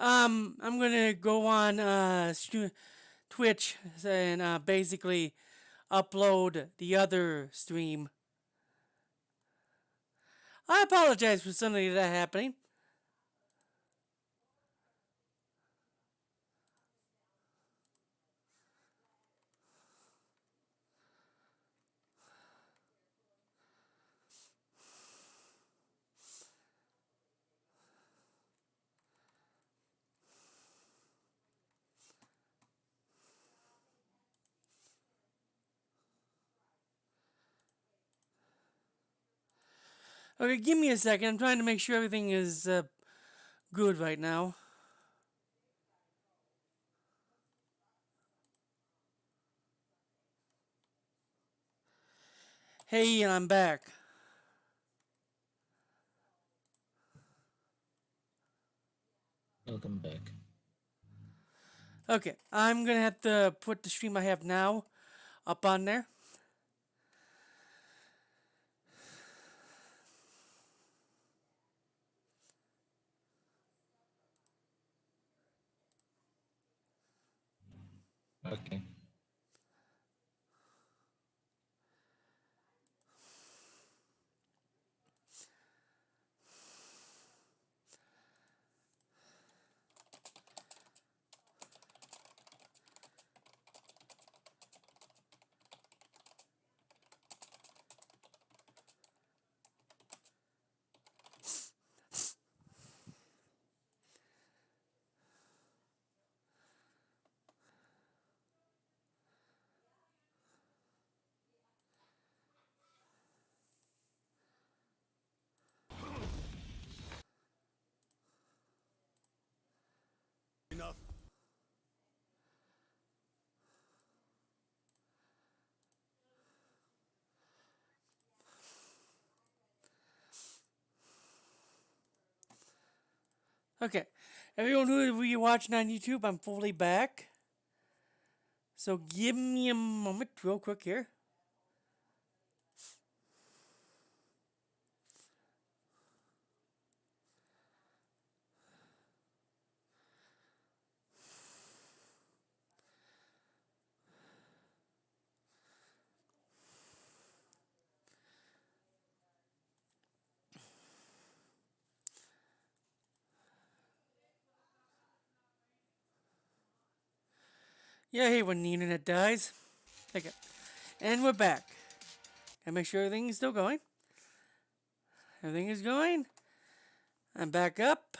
I'm gonna go on Twitch and basically upload the other stream. I apologize for something like that happening. Okay, give me a second. I'm trying to make sure everything is good right now. Hey, I'm back. Welcome back. Okay, I'm gonna have to put the stream I have now up on there. Okay. Enough. Okay, everyone who are watching on YouTube, I'm fully back. So give me a moment, real quick here. Yeah, I hate when the internet dies. Okay, and we're back. And make sure everything is still going. Everything is going. I'm back up.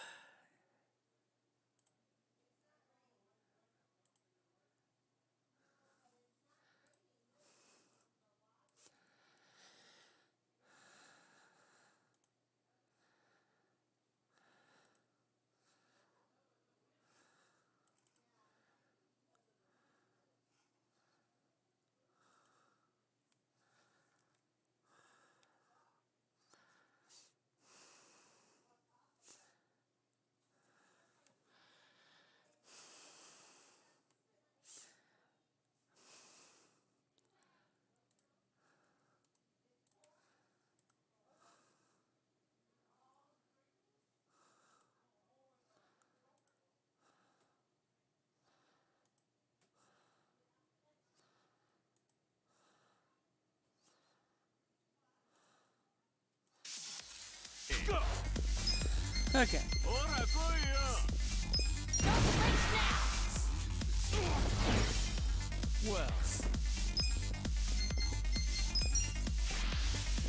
Okay. Well,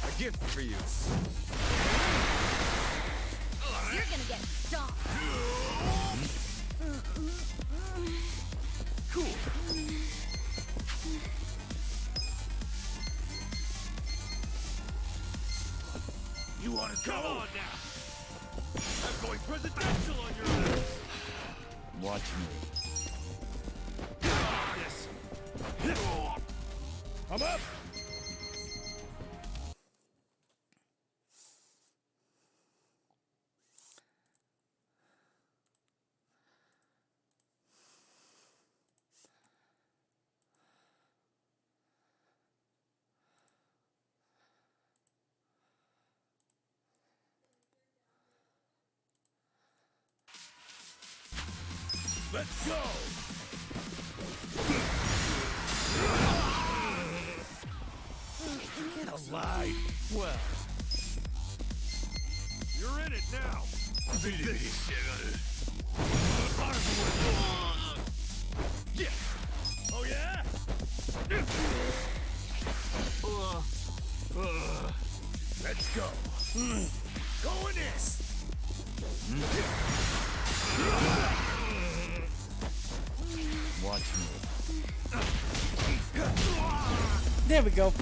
a gift for you. You're gonna get stomped. Cool. You want to go? Come on now. I'm going presidential on your ass. Watch me. Yes. I'm up. Let's go! Alive. Well. You're in it now. Yeah. Oh yeah? Let's go. Going in. Watch me. There we go.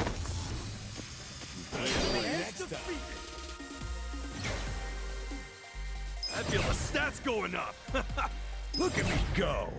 I feel the stats going up. Look at me go.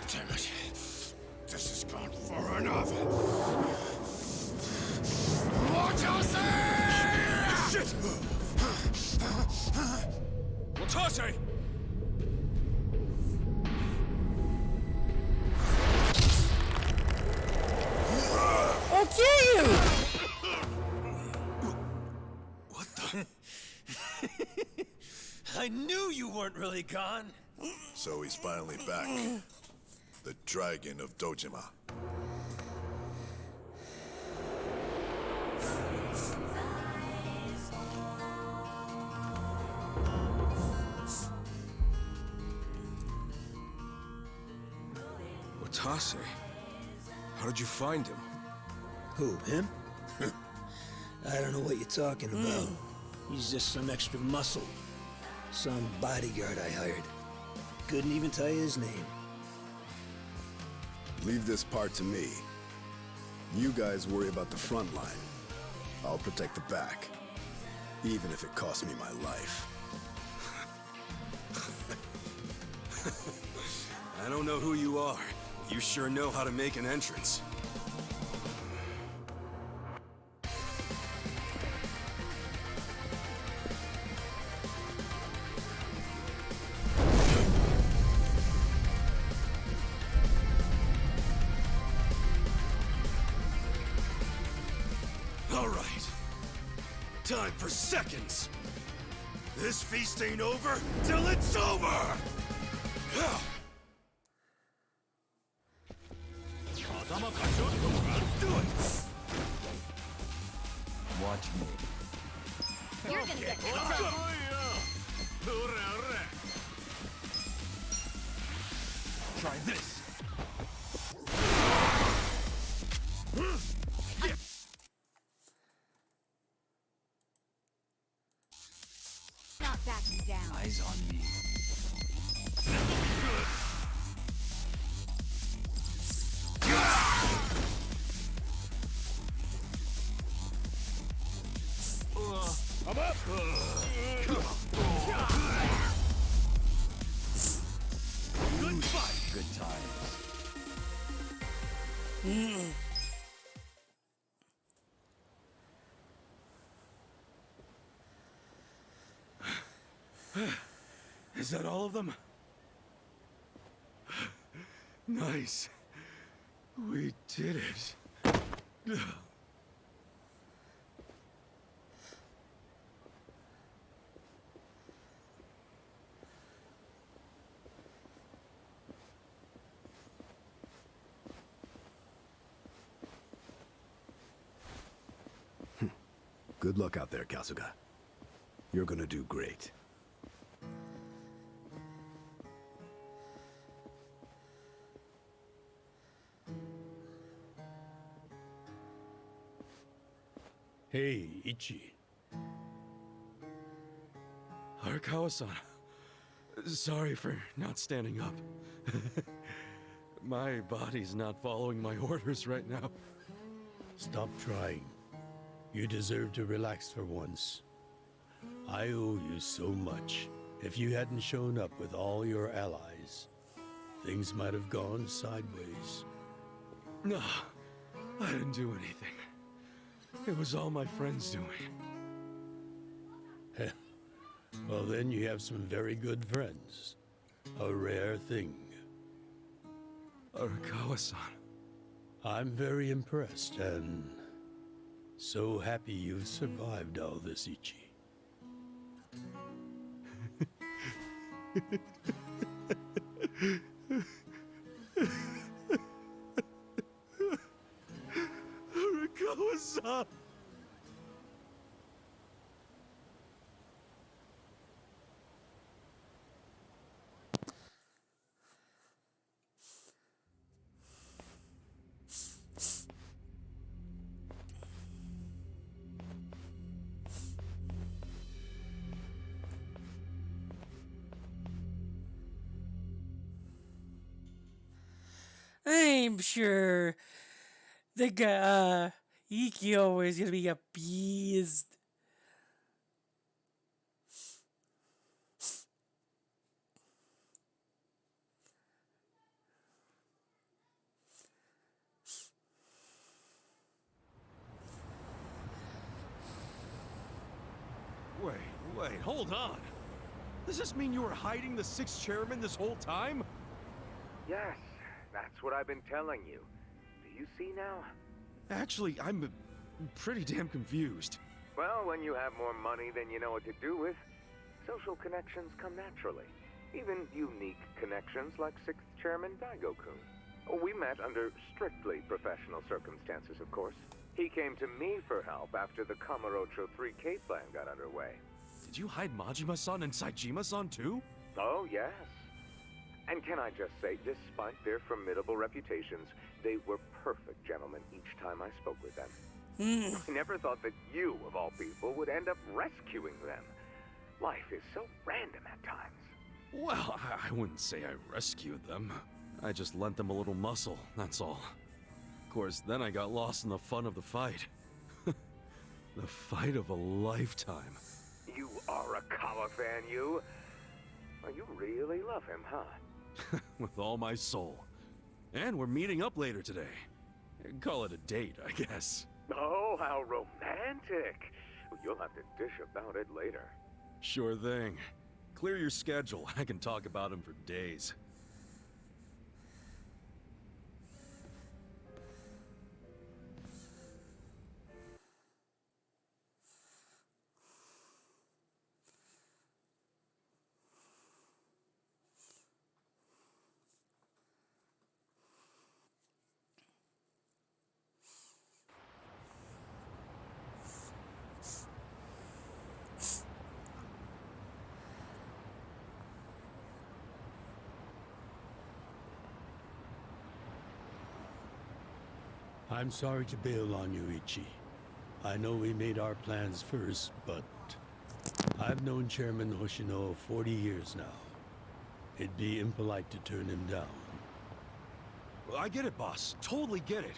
Damn it. This has gone far enough. Shit! Watase! I'll kill you! What the? I knew you weren't really gone. So he's finally back. The Dragon of Dojima. Watase? How did you find him? Who, him? I don't know what you're talking about. He's just some extra muscle. Some bodyguard I hired. Couldn't even tell you his name. Leave this part to me. You guys worry about the front line. I'll protect the back. Even if it costs me my life. I don't know who you are. You sure know how to make an entrance. All right. Time for seconds. This feast ain't over till it's over! Let's do it! Watch me. You're gonna get Let's dumped. go! Try this. Not backing down. Eyes on me. I'm up! Good fight! Good times. Is that all of them? Nice. We did it. Good luck out there, Kasuga. You're gonna do great. Hey, Ichi. Arakawa-san. Sorry for not standing up. My body's not following my orders right now. Stop trying. You deserve to relax for once. I owe you so much. If you hadn't shown up with all your allies, things might have gone sideways. No, I didn't do anything. It was all my friends doing. Well, then you have some very good friends. A rare thing. Arakawa-san. I'm very impressed and so happy you've survived all this, Ichi. Arakawa-san! I'm sure the guy, Ikyo is gonna be appeased. Wait, hold on. Does this mean you were hiding the sixth chairman this whole time? Yes, that's what I've been telling you. Do you see now? Actually, I'm pretty damn confused. Well, when you have more money than you know what to do with, social connections come naturally. Even unique connections like 6th Chairman Daigo-kun. We met under strictly professional circumstances, of course. He came to me for help after the Kamurocho 3K plan got underway. Did you hide Majima-san and Saejima-san too? Oh, yes. And can I just say, despite their formidable reputations, they were perfect gentlemen each time I spoke with them. I never thought that you, of all people, would end up rescuing them. Life is so random at times. Well, I wouldn't say I rescued them. I just lent them a little muscle, that's all. Of course, then I got lost in the fun of the fight. The fight of a lifetime. You are a Kawa fan, you. Well, you really love him, huh? With all my soul. And we're meeting up later today. Call it a date, I guess. Oh, how romantic. You'll have to dish about it later. Sure thing. Clear your schedule. I can talk about him for days. I'm sorry to bail on you, Ichi. I know we made our plans first, but I've known Chairman Hoshino 40 years now. It'd be impolite to turn him down. Well, I get it, boss. Totally get it.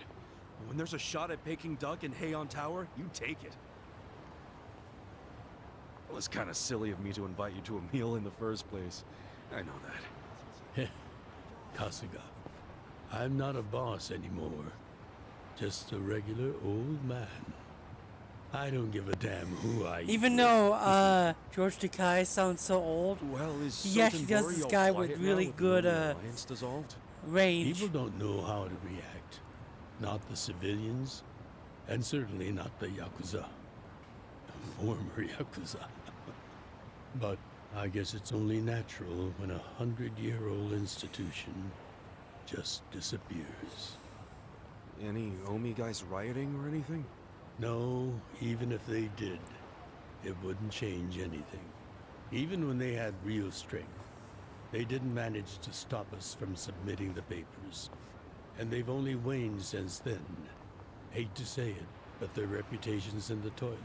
When there's a shot at Peking Duck in Heian Tower, you take it. It was kind of silly of me to invite you to a meal in the first place. I know that. Kasuga, I'm not a boss anymore. Just a regular old man. I don't give a damn who I Even eat though George Takei sounds so old, Well, is he actually does this guy with really good alliance dissolved? range. People don't know how to react. Not the civilians, and certainly not the Yakuza. Former Yakuza. But I guess it's only natural when 100-year-old institution just disappears. Any Omi guys rioting or anything? No, even if they did, it wouldn't change anything. Even when they had real strength, they didn't manage to stop us from submitting the papers. And they've only waned since then. Hate to say it, but their reputation's in the toilet.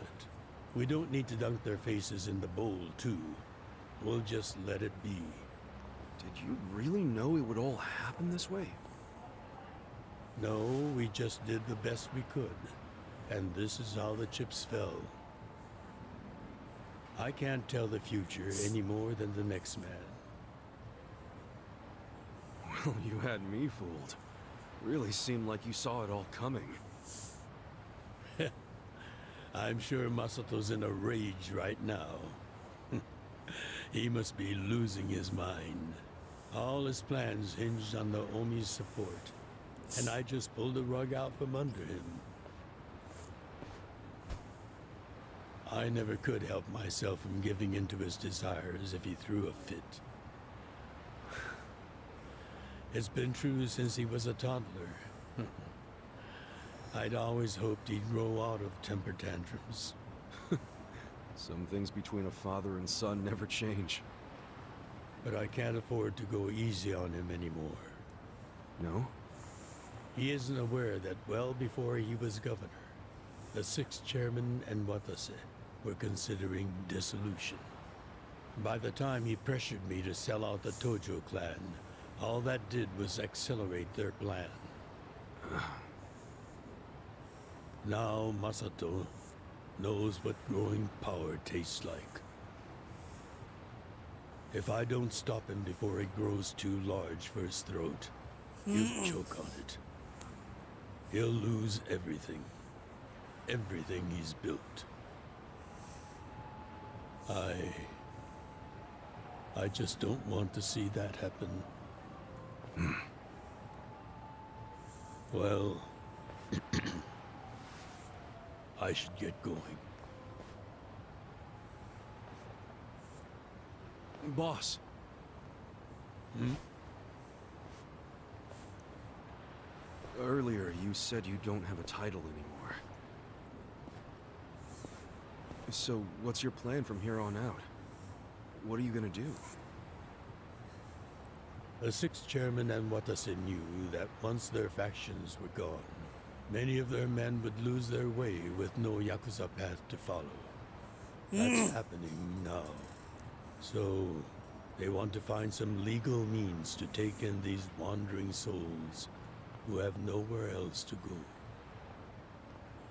We don't need to dunk their faces in the bowl, too. We'll just let it be. Did you really know it would all happen this way? No, we just did the best we could. And this is how the chips fell. I can't tell the future any more than the next man. Well, you had me fooled. Really seemed like you saw it all coming. I'm sure Masato's in a rage right now. He must be losing his mind. All his plans hinged on the Omi's support, and I just pulled the rug out from under him. I never could help myself from giving in to his desires if he threw a fit. It's been true since he was a toddler. I'd always hoped he'd grow out of temper tantrums. Some things between a father and son never change. But I can't afford to go easy on him anymore. No? He isn't aware that well before he was governor, the 6th chairman and Watase were considering dissolution. By the time he pressured me to sell out the Tojo clan, all that did was accelerate their plan. Now Masato knows what growing power tastes like. If I don't stop him before it grows too large for his throat, he'll choke on it. He'll lose everything. Everything he's built. I just don't want to see that happen. Well, I should get going. Boss. Earlier, you said you don't have a title anymore. So, what's your plan from here on out? What are you gonna do? The 6th chairman and Watase knew that once their factions were gone, many of their men would lose their way with no Yakuza path to follow. That's happening now. So, they want to find some legal means to take in these wandering souls who have nowhere else to go.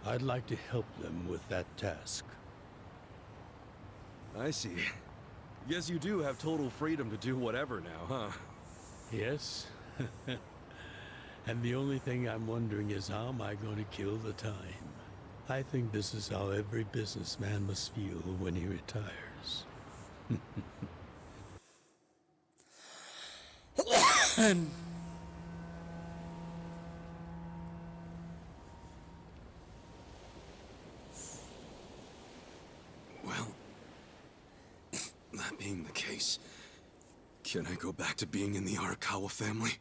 I'd like to help them with that task. I see. Guess you do have total freedom to do whatever now, huh? Yes. And the only thing I'm wondering is how am I going to kill the time? I think this is how every businessman must feel when he retires. Well, that being the case, can I go back to being in the Arakawa family?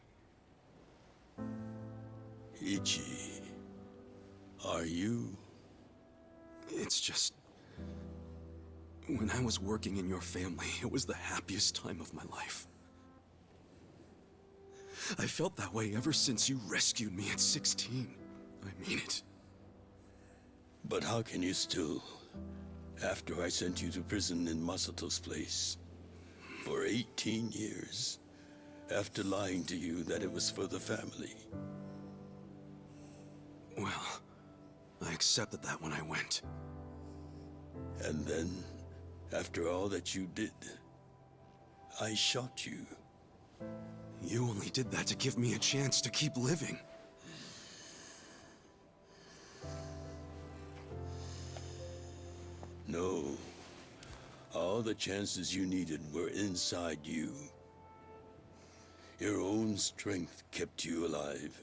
Ichi, are you? It's just... when I was working in your family, it was the happiest time of my life. I felt that way ever since you rescued me at 16. I mean it. But how can you still, after I sent you to prison in Masato's place, for 18 years, after lying to you that it was for the family? Well, I accepted that when I went. And then, after all that you did, I shot you. You only did that to give me a chance to keep living. No. All the chances you needed were inside you. Your own strength kept you alive.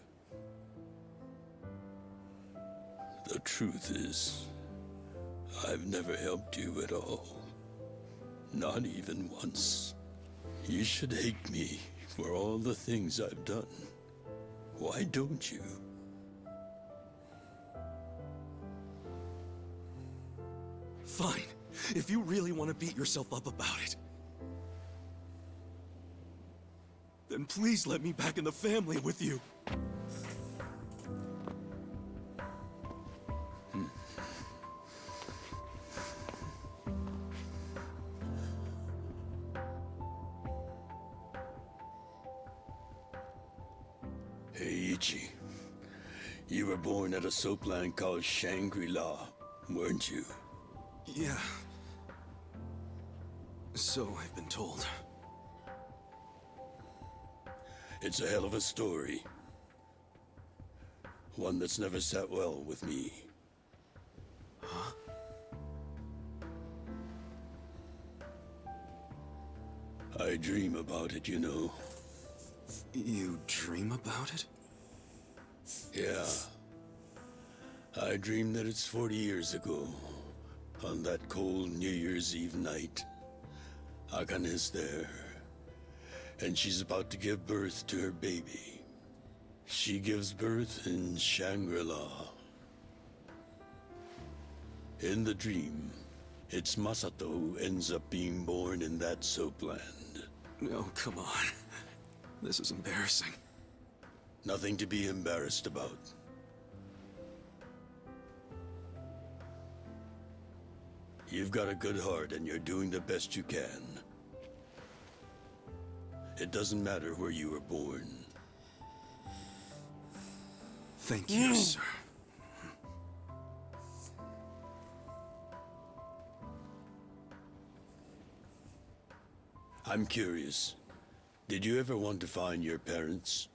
The truth is, I've never helped you at all. Not even once. You should hate me for all the things I've done. Why don't you? Fine. If you really want to beat yourself up about it, then please let me back in the family with you. Hey, Ichi. You were born at a soapland called Shangri-La, weren't you? Yeah. So I've been told. It's a hell of a story. One that's never sat well with me. Huh? I dream about it, you know. You dream about it? Yeah. I dream that it's 40 years ago. On that cold New Year's Eve night. Akane's there. And she's about to give birth to her baby. She gives birth in Shangri-La. In the dream, it's Masato who ends up being born in that soapland. No, come on. This is embarrassing. Nothing to be embarrassed about. You've got a good heart and you're doing the best you can. It doesn't matter where you were born. Thank you, sir. I'm curious. Did you ever want to find your parents?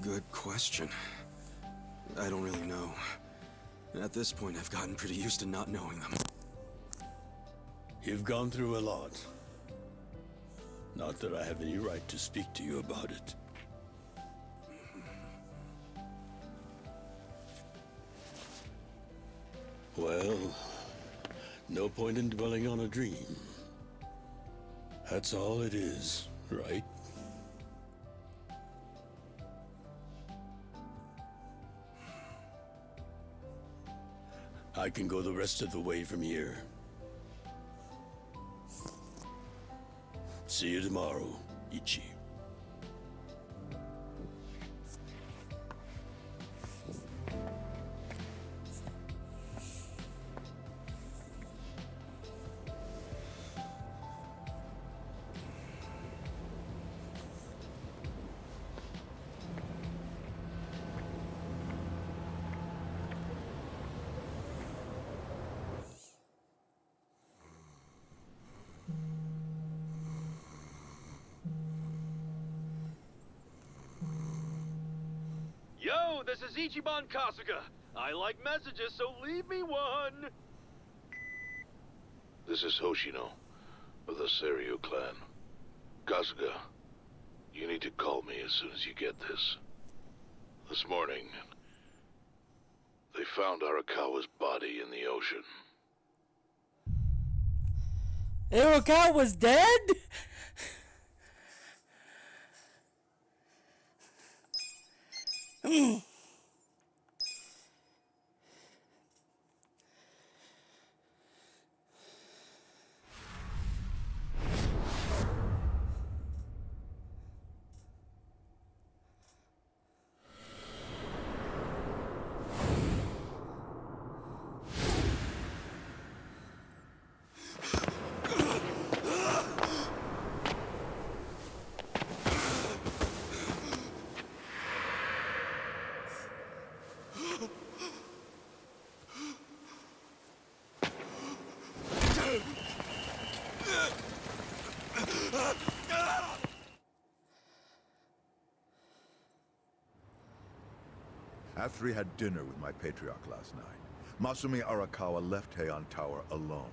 Good question. I don't really know. At this point, I've gotten pretty used to not knowing them. You've gone through a lot. Not that I have any right to speak to you about it. Well, no point in dwelling on a dream. That's all it is, right? I can go the rest of the way from here. See you tomorrow, Ichi. Yo, this is Ichiban Kasuga. I like messages, so leave me one. This is Hoshino of the Seiryu clan. Kasuga, you need to call me as soon as you get this. This morning, they found Arakawa's body in the ocean. Arakawa was dead? After he had dinner with my patriarch last night, Masumi Arakawa left Heian Tower alone.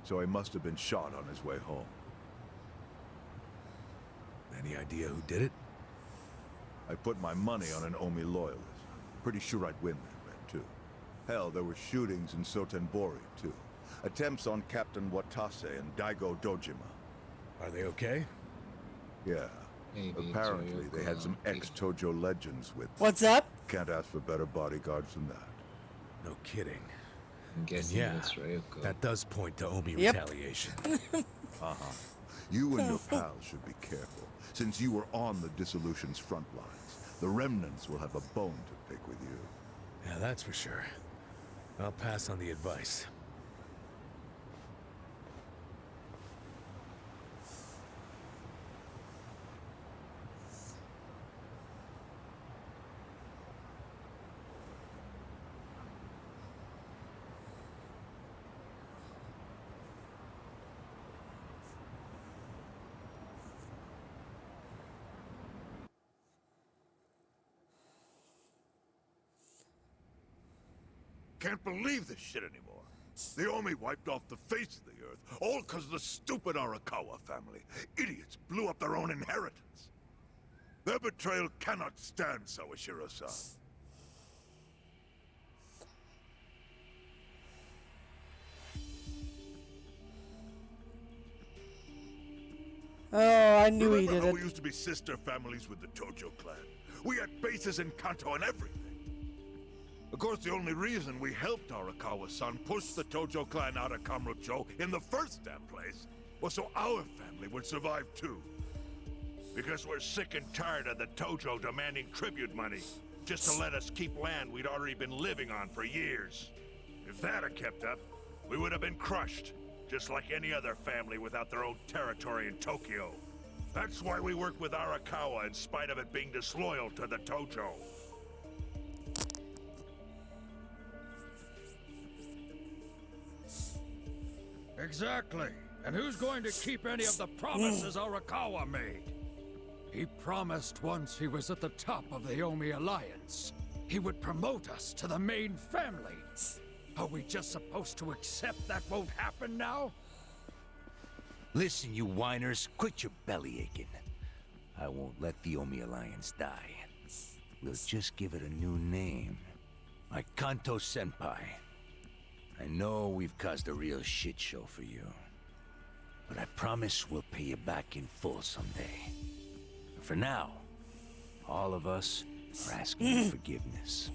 So he must have been shot on his way home. Any idea who did it? I put my money on an Omi loyalist. Pretty sure I'd win that bet, too. Hell, there were shootings in Sotenbori, too. Attempts on Captain Watase and Daigo Dojima. Are they okay? Yeah. Maybe Apparently, they had Toyoko. some ex-Tojo legends with them. What's up? Can't ask for better bodyguards than that. No kidding. I'm guessing Yeah, it's Ryoko. that does point to Omi Yep. retaliation. Uh-huh. You and your pals should be careful, since you were on the dissolution's front lines. The remnants will have a bone to pick with you. Yeah, that's for sure. I'll pass on the advice. Can't believe this shit anymore. The Omi wiped off the face of the earth, all because of the stupid Arakawa family. Idiots blew up their own inheritance. Their betrayal cannot stand, Sawashiro-san. Oh, I knew he Remember did how it. we used to be sister families with the Tojo clan? We had bases in Kanto and everything. Of course, the only reason we helped Arakawa-san push the Tojo clan out of Kamurocho in the first damn place was so our family would survive too. Because we're sick and tired of the Tojo demanding tribute money just to let us keep land we'd already been living on for years. If that had kept up, we would have been crushed, just like any other family without their own territory in Tokyo. That's why we worked with Arakawa in spite of it being disloyal to the Tojo. Exactly. And who's going to keep any of the promises Arakawa made? He promised once he was at the top of the Omi Alliance, he would promote us to the main family. Are we just supposed to accept that won't happen now? Listen, you whiners, quit your belly aching. I won't let the Omi Alliance die. We'll just give it a new name. My Kanto Senpai. I know we've caused a real shit show for you. But I promise we'll pay you back in full someday. And for now, all of us are asking your forgiveness.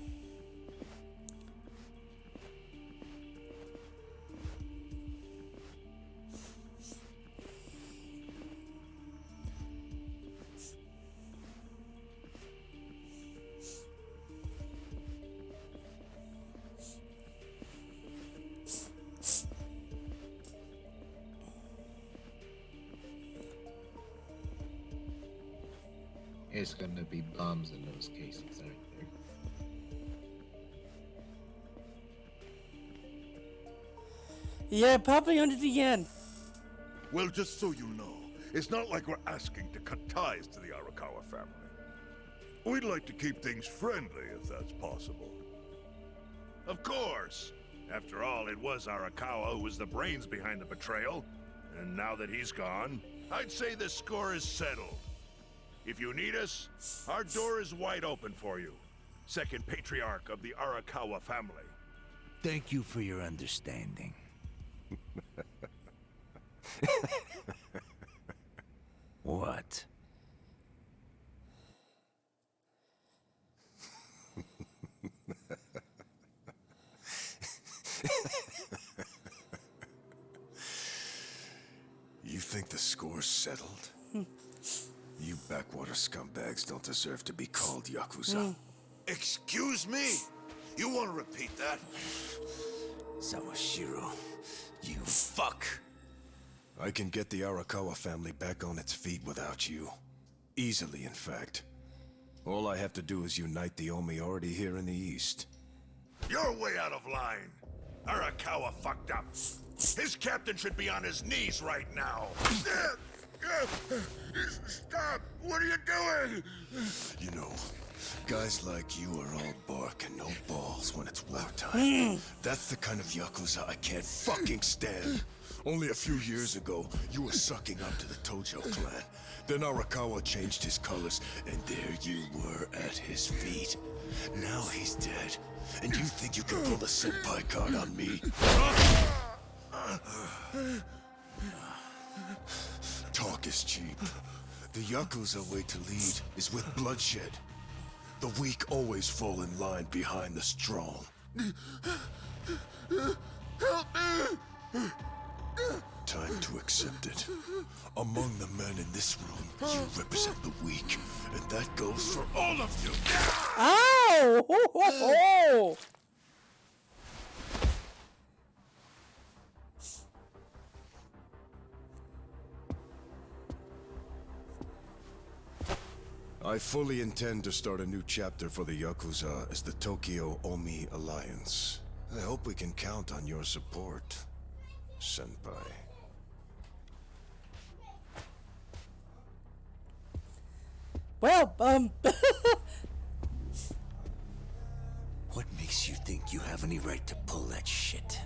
It's gonna be bombs in those cases, aren't there? Yeah, probably under the yen. Well, just so you know, it's not like we're asking to cut ties to the Arakawa family. We'd like to keep things friendly, if that's possible. Of course. After all, it was Arakawa who was the brains behind the betrayal. And now that he's gone, I'd say the score is settled. If you need us, our door is wide open for you. Second patriarch of the Arakawa family. Thank you for your understanding. What? You think the score's settled? You backwater scumbags don't deserve to be called Yakuza. Excuse me? You want to repeat that? Sawashiro, you fuck! I can get the Arakawa family back on its feet without you. Easily, in fact. All I have to do is unite the Omi already here in the east. You're way out of line. Arakawa fucked up. His captain should be on his knees right now. Stop! What are you doing? You know, guys like you are all bark and no balls when it's wartime. That's the kind of Yakuza I can't fucking stand. Only a few years ago, you were sucking up to the Tojo clan. Then Arakawa changed his colors, and there you were at his feet. Now he's dead, and you think you can pull the senpai card on me? Talk is cheap. The Yakuza way to lead is with bloodshed. The weak always fall in line behind the strong. Help me! Time to accept it. Among the men in this room, you represent the weak, and that goes for all of you. Ow! Ho, ho, ho. I fully intend to start a new chapter for the Yakuza as the Tokyo Omi Alliance. I hope we can count on your support, Senpai. Well, What makes you think you have any right to pull that shit?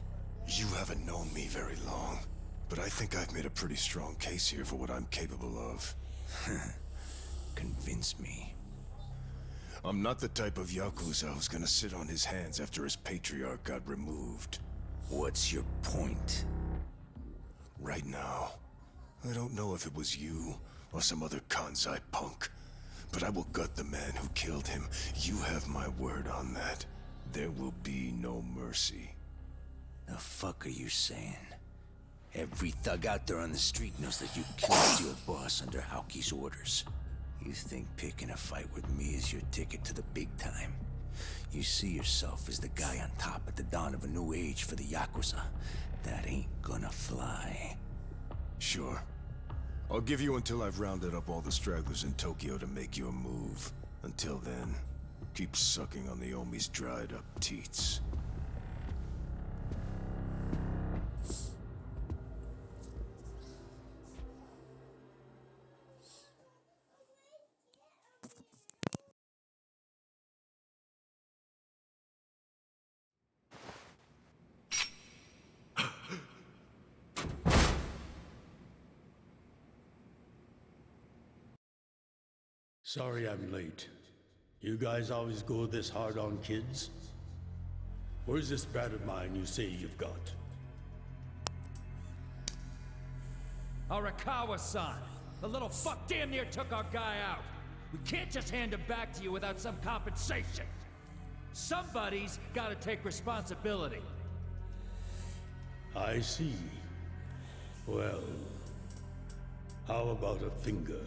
You haven't known me very long, but I think I've made a pretty strong case here for what I'm capable of. Convince me. I'm not the type of Yakuza who's gonna sit on his hands after his patriarch got removed. What's your point? Right now, I don't know if it was you or some other Kansai punk, but I will gut the man who killed him. You have my word on that. There will be no mercy. The fuck are you saying? Every thug out there on the street knows that you killed your boss under Haoki's orders. You think picking a fight with me is your ticket to the big time? You see yourself as the guy on top at the dawn of a new age for the Yakuza. That ain't gonna fly. Sure. I'll give you until I've rounded up all the stragglers in Tokyo to make your move. Until then, keep sucking on the Omi's dried up teats. Sorry I'm late. You guys always go this hard on kids? Where's this brat of mine you say you've got? Arakawa-san! The little fuck damn near took our guy out! We can't just hand him back to you without some compensation! Somebody's gotta take responsibility. I see. Well, how about a finger?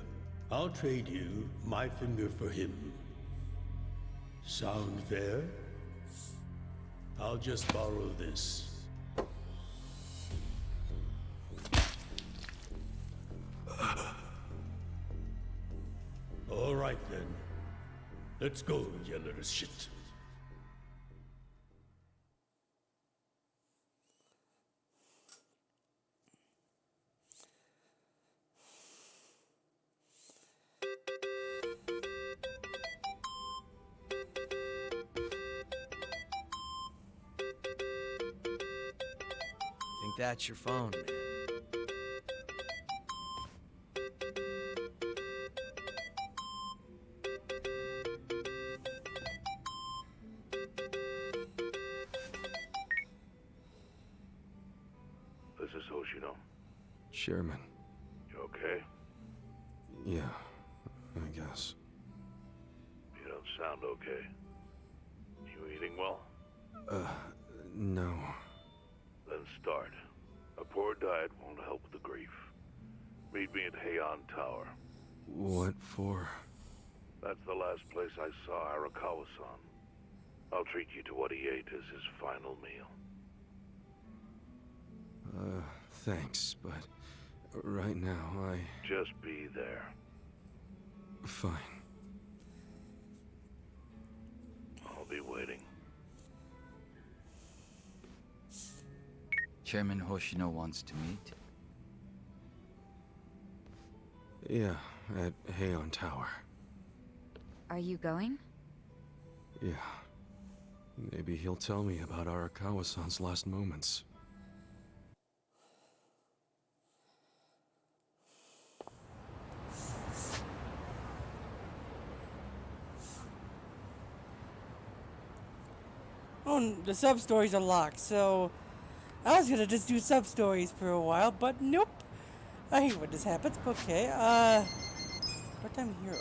I'll trade you my finger for him. Sound fair? I'll just borrow this. All right then. Let's go, you little shit. Think that's your phone, man. This is Hoshino. Chairman. You okay? Yeah, I guess. You don't sound okay. You eating well? No. Then start. A poor diet won't help the grief. Meet me at Heian Tower. What for? That's the last place I saw Arakawa-san. I'll treat you to what he ate as his final meal. Thanks, but right now Just be there. Fine. I'll be waiting. Chairman Hoshino wants to meet. Yeah, at Heian Tower. Are you going? Yeah. Maybe he'll tell me about Arakawa-san's last moments. Oh, the sub-stories are locked, so I was gonna just do sub-stories for a while, but nope. I hate when this happens, but okay, part-time hero.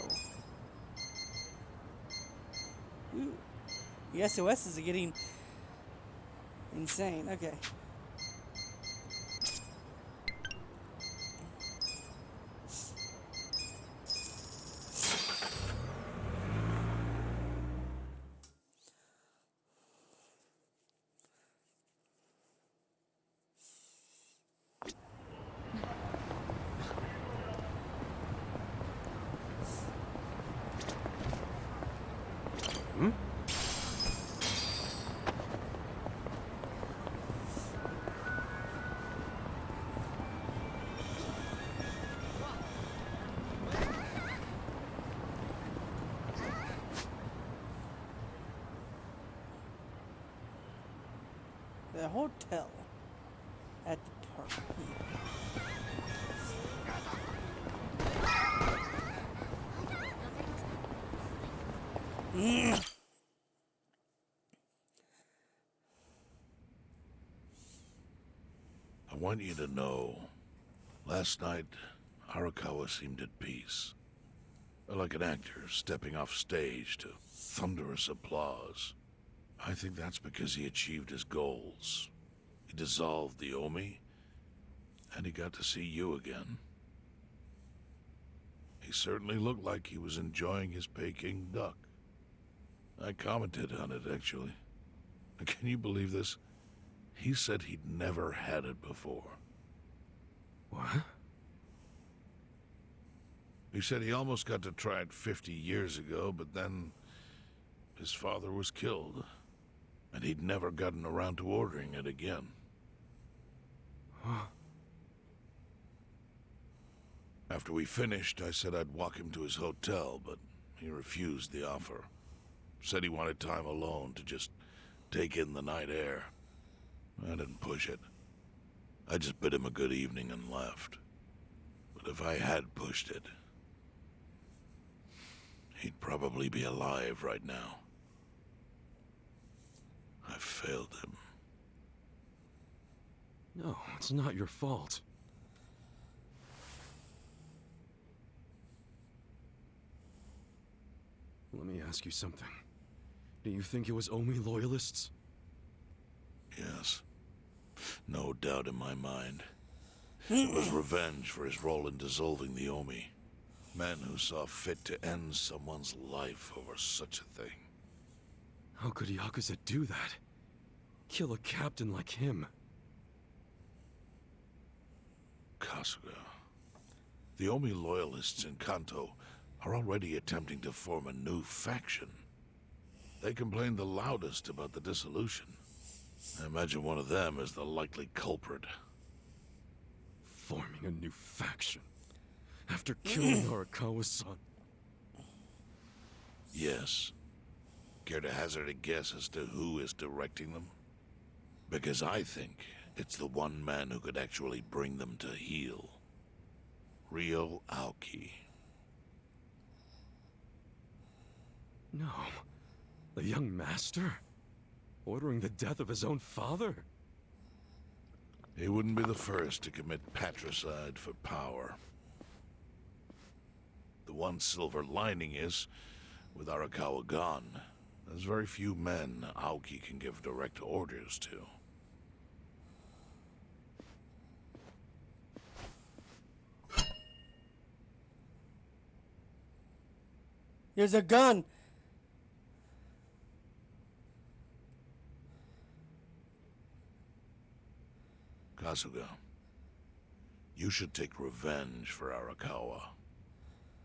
Ooh. The SOS is getting insane, okay. The hotel. at the park. I want you to know, last night, Arakawa seemed at peace. Like an actor stepping off stage to thunderous applause. I think that's because he achieved his goals. He dissolved the Omi, and he got to see you again. He certainly looked like he was enjoying his Peking duck. I commented on it, actually. Can you believe this? He said he'd never had it before. What? He said he almost got to try it 50 years ago, but then his father was killed, and he'd never gotten around to ordering it again. Huh. After we finished, I said I'd walk him to his hotel, but he refused the offer. Said he wanted time alone to just take in the night air. I didn't push it. I just bid him a good evening and left. But if I had pushed it, he'd probably be alive right now. I failed him. No, it's not your fault. Let me ask you something. Do you think it was Omi loyalists? Yes. No doubt in my mind. It was revenge for his role in dissolving the Omi. Men who saw fit to end someone's life over such a thing. How could Yakuza do that? Kill a captain like him? Kasuga. The Omi loyalists in Kanto are already attempting to form a new faction. They complain the loudest about the dissolution. I imagine one of them is the likely culprit. Forming a new faction? After killing Arakawa-san? Yes. Care to hazard a guess as to who is directing them? Because I think it's the one man who could actually bring them to heel. Ryo Aoki. No. The young master? Ordering the death of his own father? He wouldn't be the first to commit patricide for power. The one silver lining is, with Arakawa gone, there's very few men Aoki can give direct orders to. Here's a gun. Kasuga, you should take revenge for Arakawa.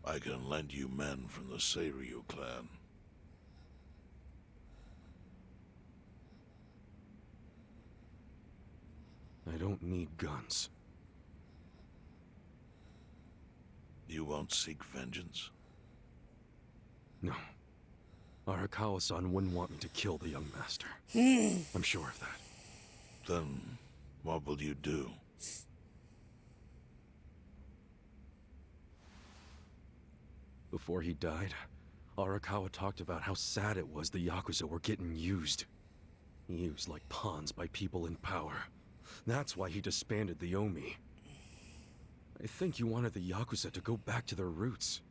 I can lend you men from the Seiryu clan. I don't need guns. You won't seek vengeance? No. Arakawa-san wouldn't want me to kill the young master. I'm sure of that. Then, what will you do? Before he died, Arakawa talked about how sad it was the Yakuza were getting used. Used like pawns by people in power. That's why he disbanded the Omi. I think he wanted the Yakuza to go back to their roots.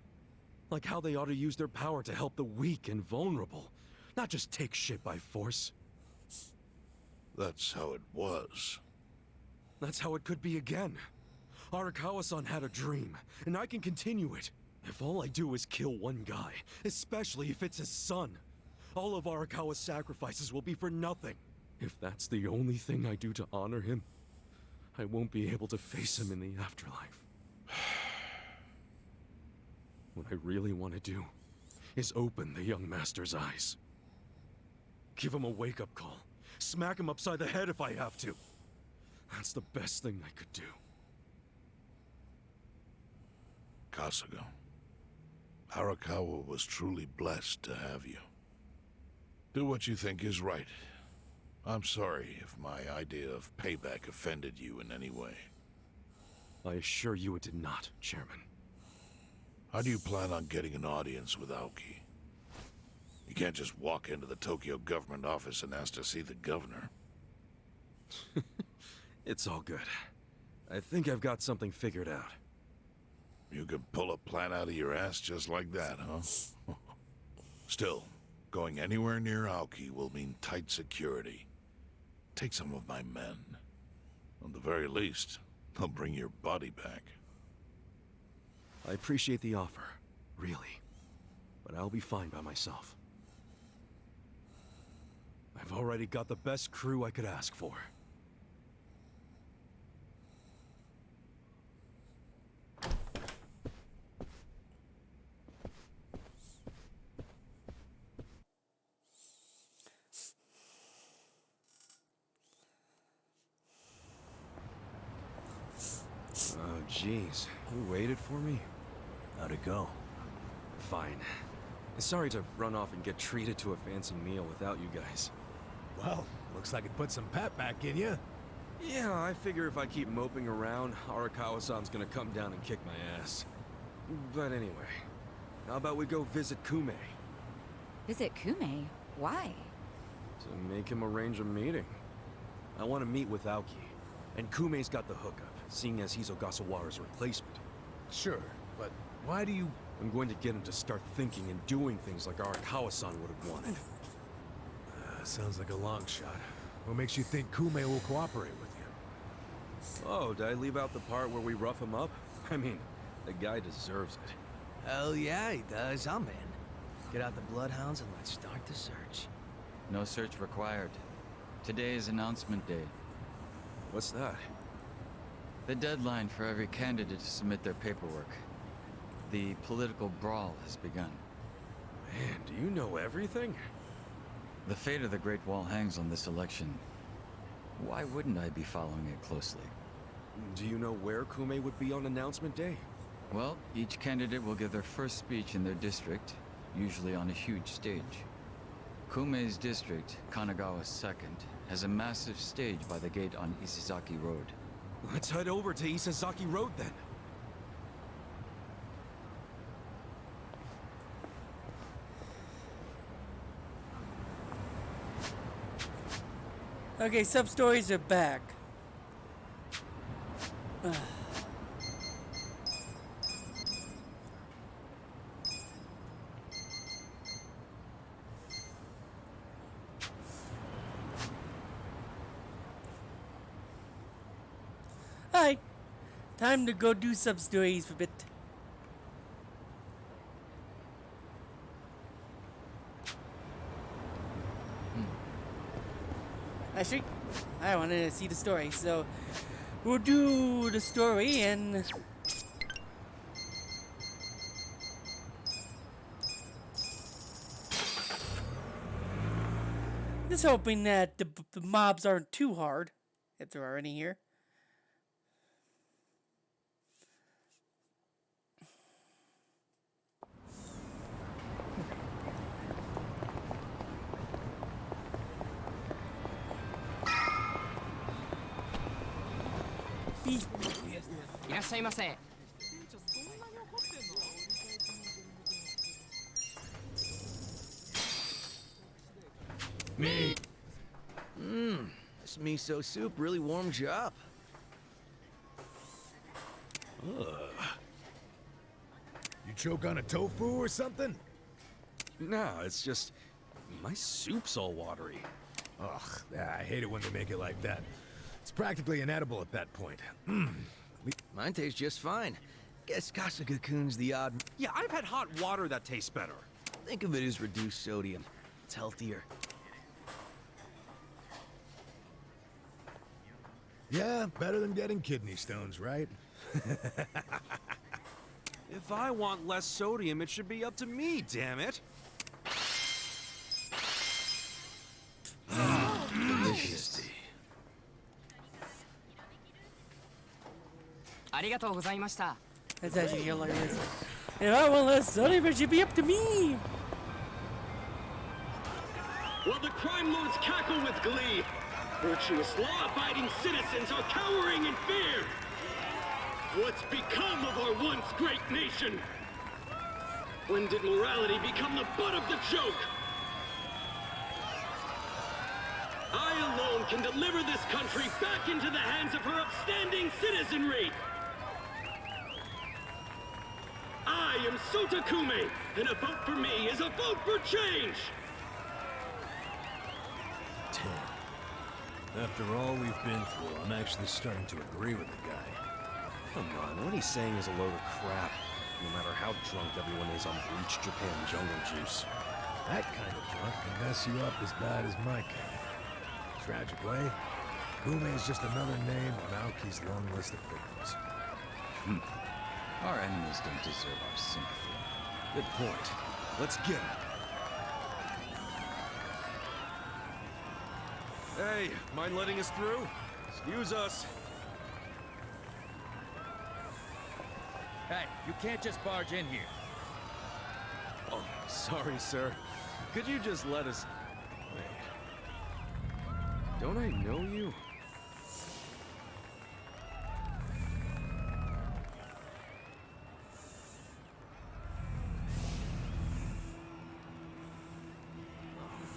Like how they ought to use their power to help the weak and vulnerable, not just take shit by force. That's how it was. That's how it could be again. Arakawa-san had a dream, and I can continue it. If all I do is kill one guy, especially if it's his son, all of Arakawa's sacrifices will be for nothing. If that's the only thing I do to honor him, I won't be able to face him in the afterlife. What I really want to do is open the young master's eyes. Give him a wake-up call. Smack him upside the head if I have to. That's the best thing I could do. Kasuga, Arakawa was truly blessed to have you. Do what you think is right. I'm sorry if my idea of payback offended you in any way. I assure you it did not, Chairman. How do you plan on getting an audience with Aoki? You can't just walk into the Tokyo government office and ask to see the governor. It's all good. I think I've got something figured out. You can pull a plan out of your ass just like that, huh? Still, going anywhere near Aoki will mean tight security. Take some of my men. At the very least, they'll bring your body back. I appreciate the offer, really. But I'll be fine by myself. I've already got the best crew I could ask for. Oh, jeez. You waited for me? How'd it go? Fine. Sorry to run off and get treated to a fancy meal without you guys. Well, looks like it put some pep back in you. Yeah, I figure if I keep moping around, Arakawa-san's gonna come down and kick my ass. But anyway, how about we go visit Kume? Visit Kume? Why? To make him arrange a meeting. I want to meet with Aoki, and Kume's got the hookup, seeing as he's Ogasawara's replacement. Sure, but why do you... I'm going to get him to start thinking and doing things like Arakawa-san would have wanted. Sounds like a long shot. What makes you think Kume will cooperate with you? Oh, did I leave out the part where we rough him up? I mean, the guy deserves it. Hell yeah, he does. I'm in. Get out the bloodhounds and let's start the search. No search required. Today is announcement day. What's that? The deadline for every candidate to submit their paperwork. The political brawl has begun. Man, do you know everything? The fate of the Great Wall hangs on this election. Why wouldn't I be following it closely? Do you know where Kume would be on announcement day? Well, each candidate will give their first speech in their district, usually on a huge stage. Kume's district, Kanagawa's second, has a massive stage by the gate on Isizaki Road. Let's head over to Isizaki Road then. Okay, sub-stories are back. Hi. Time to go do sub-stories for a bit. Actually, I wanted to see the story, so we'll do the story and just hoping that the mobs aren't too hard if there are any here. Me. This miso soup really warms you up. You choke on a tofu or something? No, it's just... my soup's all watery. Ugh, I hate it when they make it like that. It's practically inedible at that point. Mine tastes just fine. Guess Kasuga-kun's the odd... Yeah, I've had hot water that tastes better. Think of it as reduced sodium. It's healthier. Yeah, better than getting kidney stones, right? If I want less sodium, it should be up to me, damn it. Delicious. ありがとうございました。 That's actually hilarious. If I want less sodium, it should be up to me. while the crime lords cackle with glee. Virtuous, law-abiding citizens are cowering in fear. What's become of our once great nation? When did morality become the butt of the joke? I alone can deliver this country back into the hands of her upstanding citizenry. I am Sota Kume, and a vote for me is a vote for change! Damn. After all we've been through, I'm actually starting to agree with the guy. Come on, what he's saying is a load of crap. No matter how drunk everyone is on bleached Japan jungle juice. That kind of drunk can mess you up as bad as my kind. Tragic way, Kume is just another name on Aoki's long list of victims. Our enemies don't deserve our sympathy. Good point. Let's get him. Hey, mind letting us through? Excuse us. Hey, you can't just barge in here. Oh, sorry, sir. Could you just let us... Wait. Don't I know you?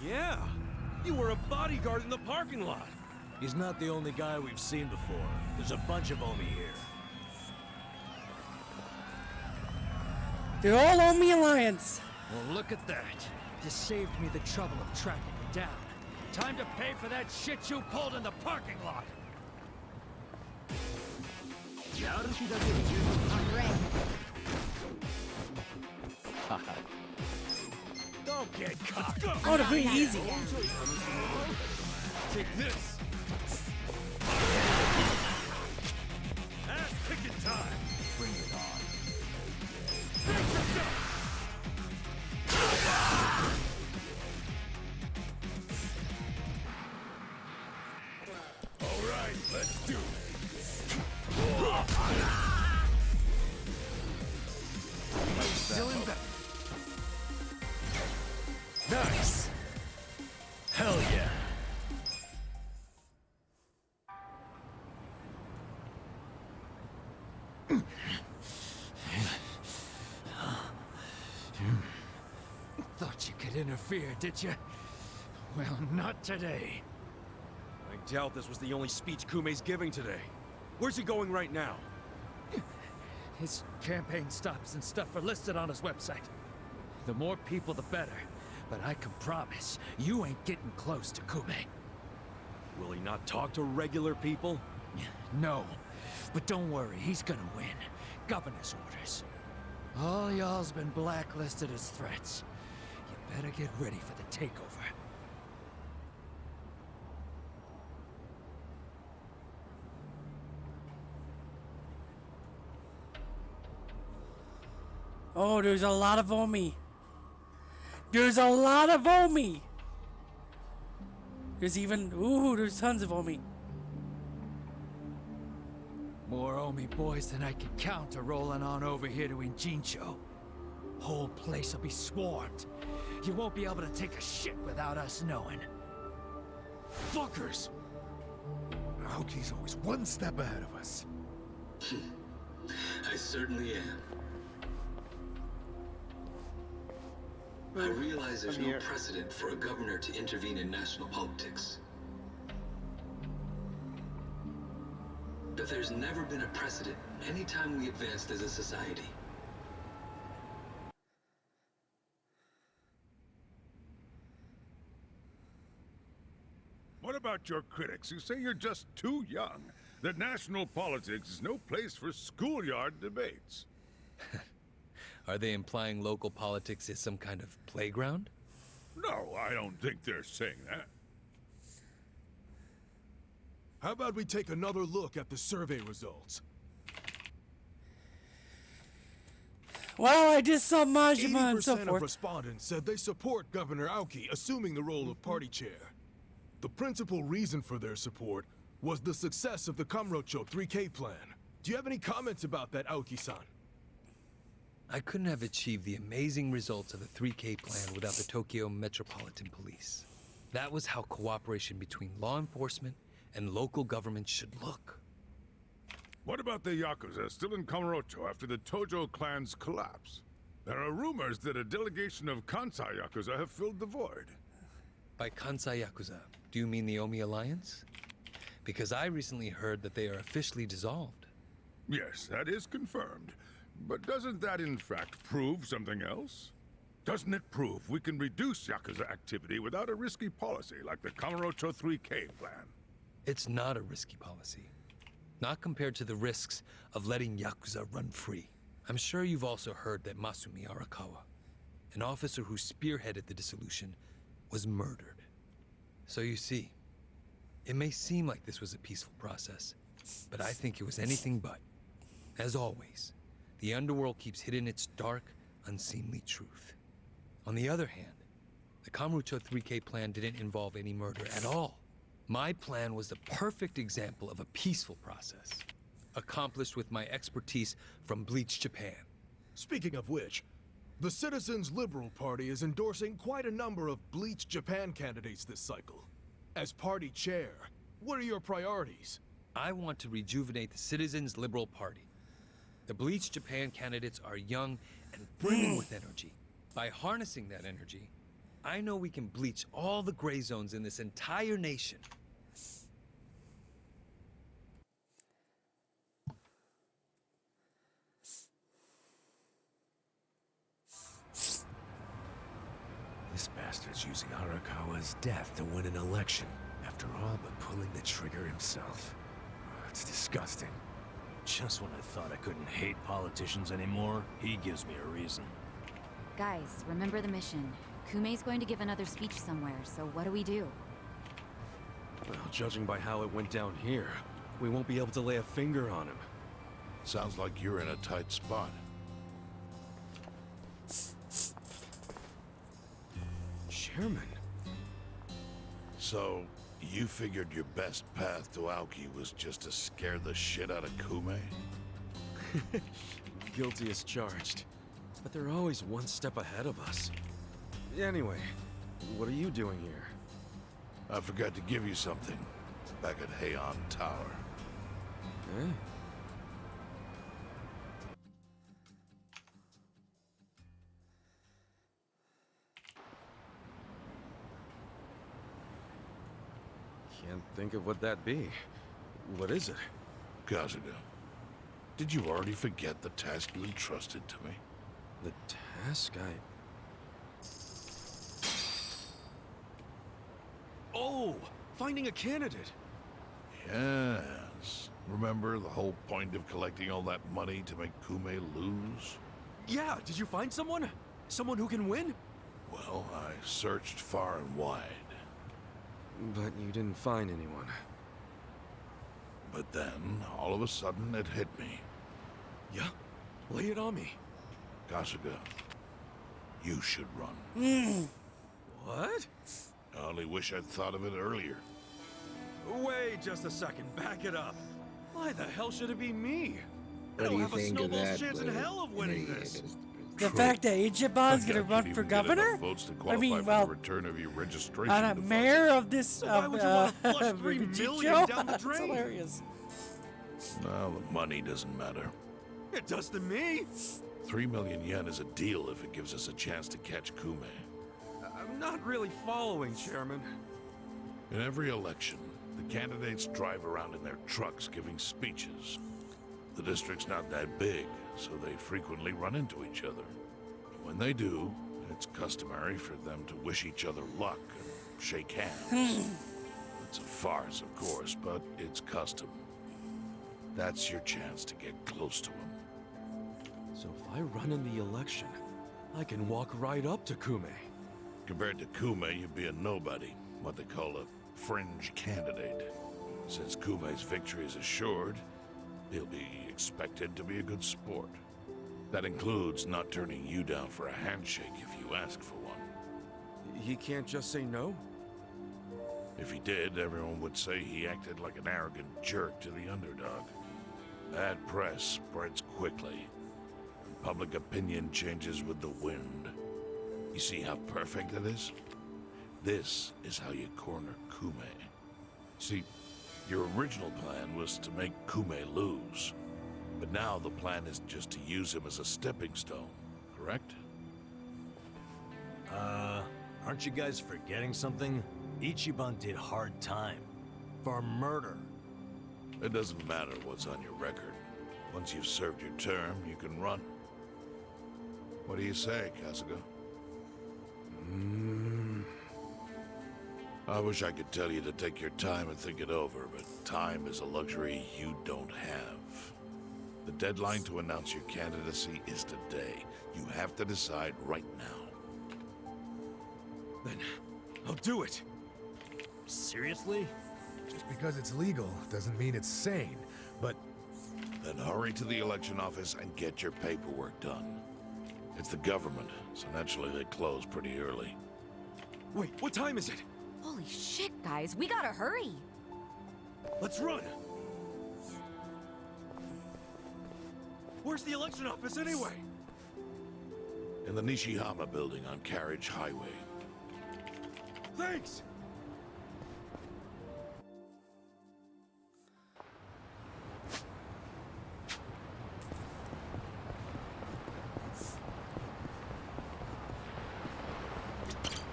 Yeah! You were a bodyguard in the parking lot! He's not the only guy we've seen before. There's a bunch of Omi here. They're all Omi Alliance. Well, look at that. You saved me the trouble of tracking you down. Time to pay for that shit you pulled in the parking lot. Don't get caught. Oh, they're pretty easy. Take this. Ass kicking time. Bring it on. All right, let's do it. Feeling better. Nice. Hell yeah. Thought you could interfere, did you? Well, not today. I doubt this was the only speech Kume's giving today. Where's he going right now? His campaign stops and stuff are listed on his website. The more people, the better. But I can promise, you ain't getting close to Kume. Will he not talk to regular people? No. But don't worry, he's gonna win. Governor's orders. All y'all's been blacklisted as threats. You better get ready for the takeover. Oh, there's a lot of Omi. There's a lot of Omi. There's even... Ooh, there's tons of Omi. More Omi boys than I can count are rolling on over here to Injincho. Whole place will be swarmed. You won't be able to take a shit without us knowing. Fuckers! Aoki's always one step ahead of us. I certainly am. I realize there's no precedent for a governor to intervene in national politics. But there's never been a precedent anytime we advanced as a society. What about your critics who say you're just too young? That national politics is no place for schoolyard debates? Are they implying local politics is some kind of playground? No, I don't think they're saying that. How about we take another look at the survey results? Well, I did some Majima and so 80% of forth. respondents said they support Governor Aoki assuming the role of party chair. The principal reason for their support was the success of the Kamurocho 3K plan. Do you have any comments about that, Aoki-san? I couldn't have achieved the amazing results of the 3K plan without the Tokyo Metropolitan Police. That was how cooperation between law enforcement and local government should look. What about the Yakuza still in Kamurocho after the Tojo clan's collapse? There are rumors that a delegation of Kansai Yakuza have filled the void. By Kansai Yakuza, do you mean the Omi Alliance? Because I recently heard that they are officially dissolved. Yes, that is confirmed. But doesn't that in fact prove something else? Doesn't it prove we can reduce Yakuza activity without a risky policy like the Kamurocho 3K plan? It's not a risky policy. Not compared to the risks of letting Yakuza run free. I'm sure you've also heard that Masumi Arakawa, an officer who spearheaded the dissolution, was murdered. So you see, it may seem like this was a peaceful process, but I think it was anything but. As always, the underworld keeps hidden its dark, unseemly truth. On the other hand, the Kamurocho 3K plan didn't involve any murder at all. My plan was the perfect example of a peaceful process, accomplished with my expertise from Bleach Japan. Speaking of which, the Citizens Liberal Party is endorsing quite a number of Bleach Japan candidates this cycle. As party chair, what are your priorities? I want to rejuvenate the Citizens Liberal Party. The Bleach Japan candidates are young and brimming with energy. By harnessing that energy, I know we can bleach all the gray zones in this entire nation. This bastard's using Arakawa's death to win an election, after all but pulling the trigger himself. It's disgusting. Just when I thought I couldn't hate politicians anymore, he gives me a reason. Guys, remember the mission. Kumei's going to give another speech somewhere, so what do we do? Well, judging by how it went down here, we won't be able to lay a finger on him. Sounds like you're in a tight spot. Chairman. So, you figured your best path to Aoki was just to scare the shit out of Kume? Guilty as charged. But they're always one step ahead of us. Anyway, what are you doing here? I forgot to give you something back at Heian Tower. Eh? Can't think of what that'd be. What is it? Kazuga, did you already forget the task you entrusted to me? The task Oh! Finding a candidate! Yes. Remember the whole point of collecting all that money to make Kume lose? Yeah, did you find someone? Someone who can win? Well, I searched far and wide. But you didn't find anyone. But then, all of a sudden, it hit me. Yeah? Lay it on me. Kasuga, you should run. What? I only wish I'd thought of it earlier. Wait just a second, back it up. Why the hell should it be me? I What do don't you have a think of snowball's that, chance in Blade? hell of winning this. The fact that Ichiban's gonna You'd run even for get enough governor? votes to I qualify mean, for well, the return of your registration on a deposit. mayor of this Why would you want to flush $3 Chicho? million down the That's drain? hilarious. Well, the money doesn't matter. It does to me. 3 million yen is a deal if it gives us a chance to catch Kume. I'm not really following, Chairman. In every election, the candidates drive around in their trucks giving speeches. The district's not that big, so they frequently run into each other. When they do, it's customary for them to wish each other luck and shake hands. It's a farce, of course, but it's custom. That's your chance to get close to him. So if I run in the election, I can walk right up to Kume. Compared to Kume, you'd be a nobody, what they call a fringe candidate. Since Kume's victory is assured, he'll be expected to be a good sport. That includes not turning you down for a handshake if you ask for one. He can't just say no? If he did, everyone would say he acted like an arrogant jerk to the underdog. Bad press spreads quickly, and public opinion changes with the wind. You see how perfect it is? This is how you corner Kume. See, your original plan was to make Kume lose. But now the plan is just to use him as a stepping stone, correct? Aren't you guys forgetting something? Ichiban did hard time. For murder. It doesn't matter what's on your record. Once you've served your term, you can run. What do you say, Kasuga? I wish I could tell you to take your time and think it over, but time is a luxury you don't have. The deadline to announce your candidacy is today. You have to decide right now. Then, I'll do it. Seriously? Just because it's legal doesn't mean it's sane, but... Then hurry to the election office and get your paperwork done. It's the government, so naturally they close pretty early. Wait, what time is it? Holy shit, guys, we gotta hurry. Let's run! Where's the election office anyway? In the Nishihama building on Carriage Highway. Thanks!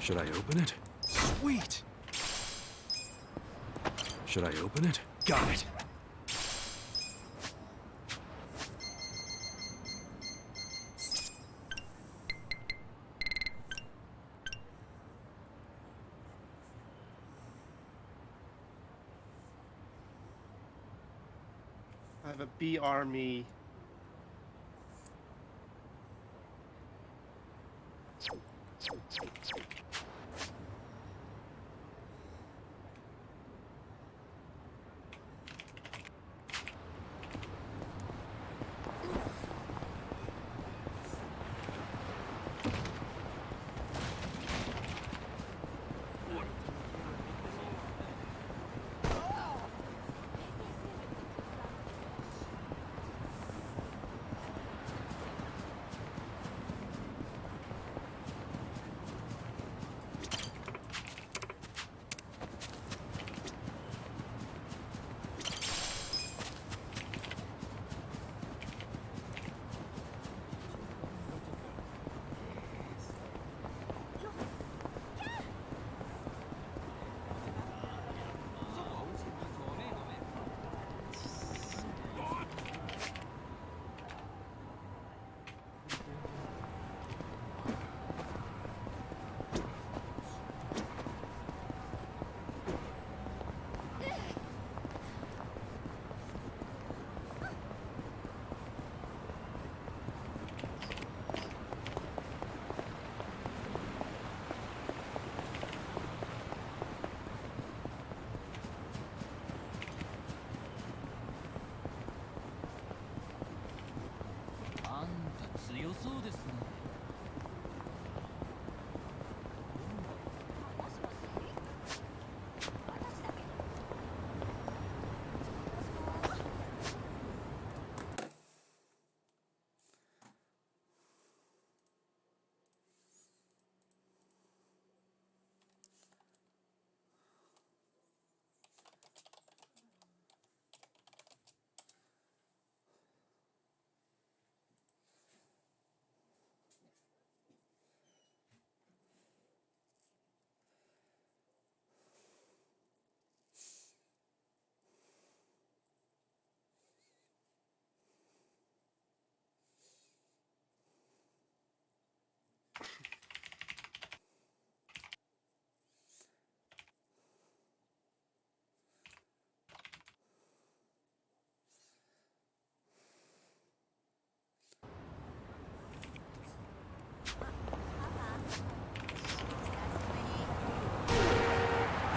Should I open it? Sweet! Should I open it? Got it! I have a bee army.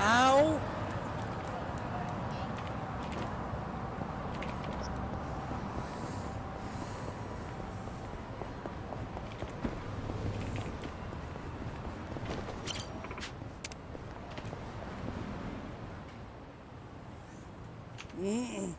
Ow! Mm-mm.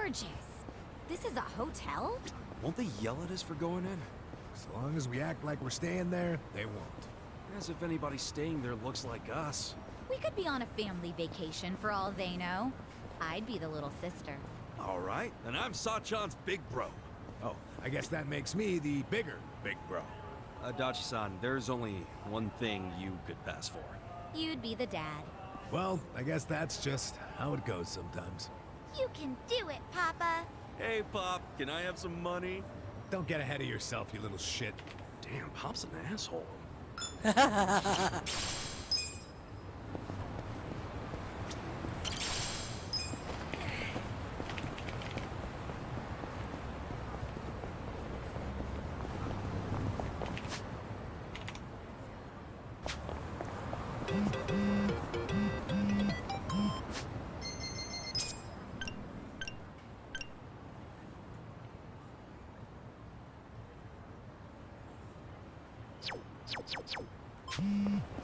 gorgeous. This is a hotel? Won't they yell at us for going in? As long as we act like we're staying there, they won't. As if anybody staying there looks like us. We could be on a family vacation for all they know. I'd be the little sister. All right, then I'm Sachan's big bro. Oh, I guess that makes me the bigger big bro. Adachi-san, there's only one thing you could pass for. You'd be the dad. Well, I guess that's just how it goes sometimes. You can do it, Papa. Hey, Pop, can I have some money? Don't get ahead of yourself, you little shit. Damn, Pop's an asshole.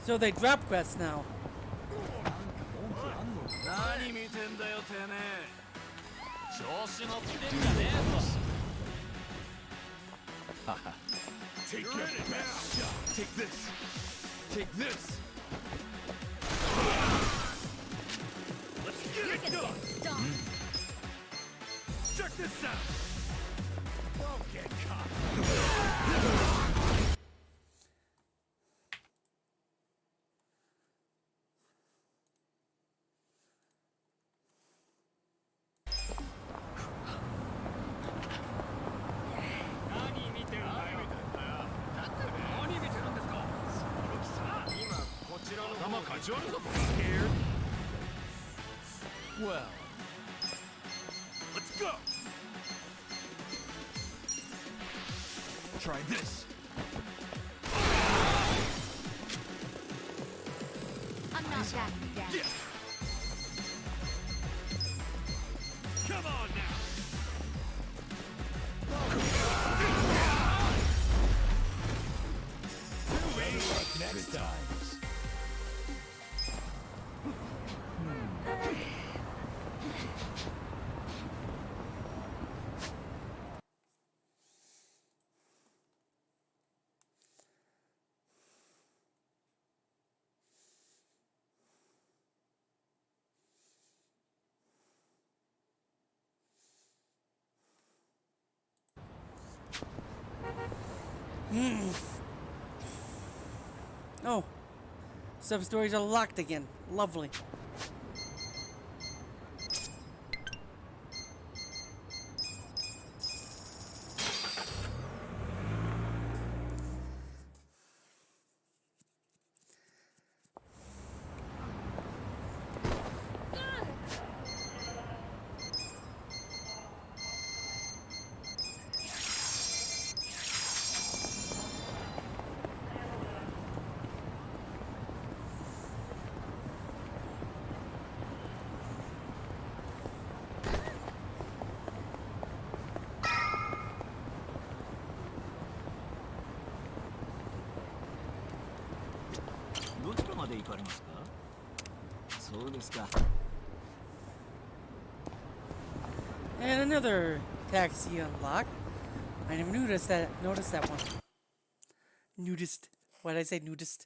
So they drop quests now. Take your best shot. Take this. Take this. Let's get it done. Check this out. Won't get caught. Scared? Well, let's go. try this. I'm not backing down. Yeah. Come on now. Next time. Oh, sub-stories are locked again. Lovely. And another taxi unlocked. I never noticed that one. Nudist. Why did I say nudist?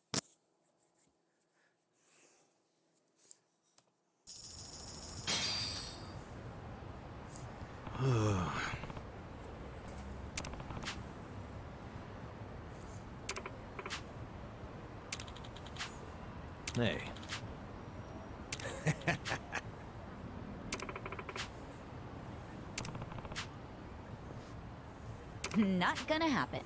Hey. Not gonna happen.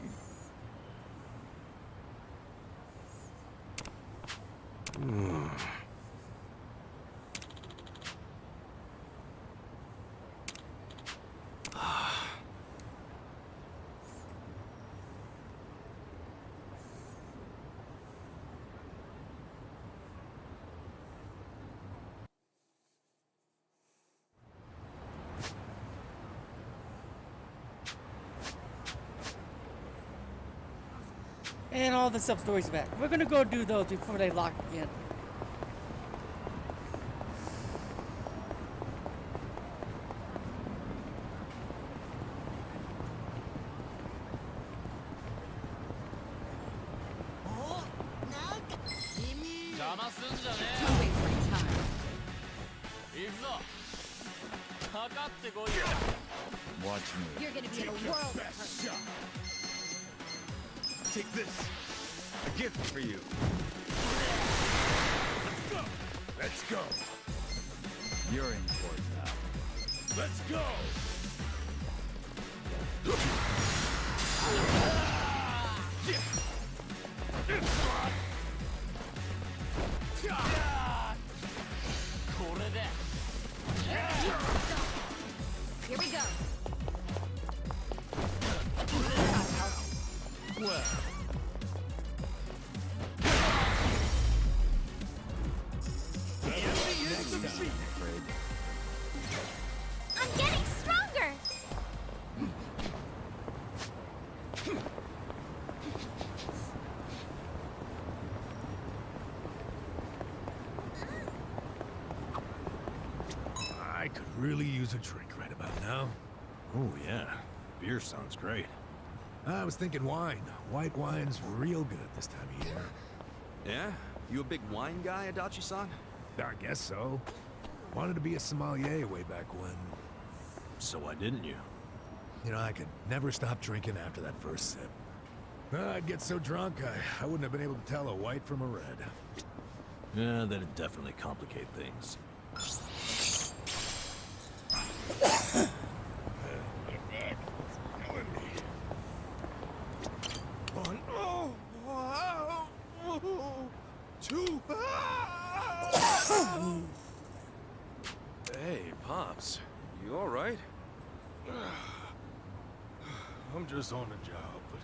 And all the sub-stories back. We're gonna go do those before they lock again. Watch me. You're gonna be in a world of hurt. Take this. A gift for you. Let's go. You're in for it now. Let's go. Here we go. Well. I'm getting stronger! I could really use a drink right about now. Oh, yeah. Beer sounds great. I was thinking wine. White wine's real good this time of year. Yeah? You a big wine guy, Adachi-san? I guess so. Wanted to be a sommelier way back when. So why didn't you? You know, I could never stop drinking after that first sip. I'd get so drunk, I wouldn't have been able to tell a white from a red. Yeah, that'd definitely complicate things. One, two. Hey, Pops. You alright? I'm just on the job, but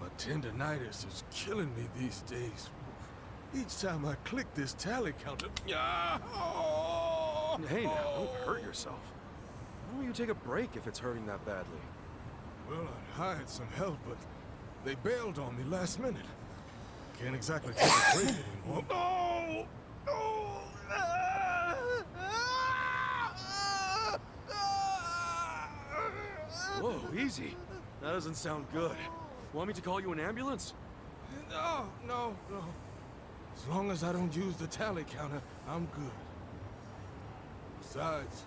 my tendinitis is killing me these days. Each time I click this tally counter... Hey now, don't hurt yourself. Why don't you take a break if it's hurting that badly? Well, I hired some help, but they bailed on me last minute. Can't exactly take a break anymore. Whoa, easy. That doesn't sound good. Want me to call you an ambulance? No. As long as I don't use the tally counter, I'm good. Besides,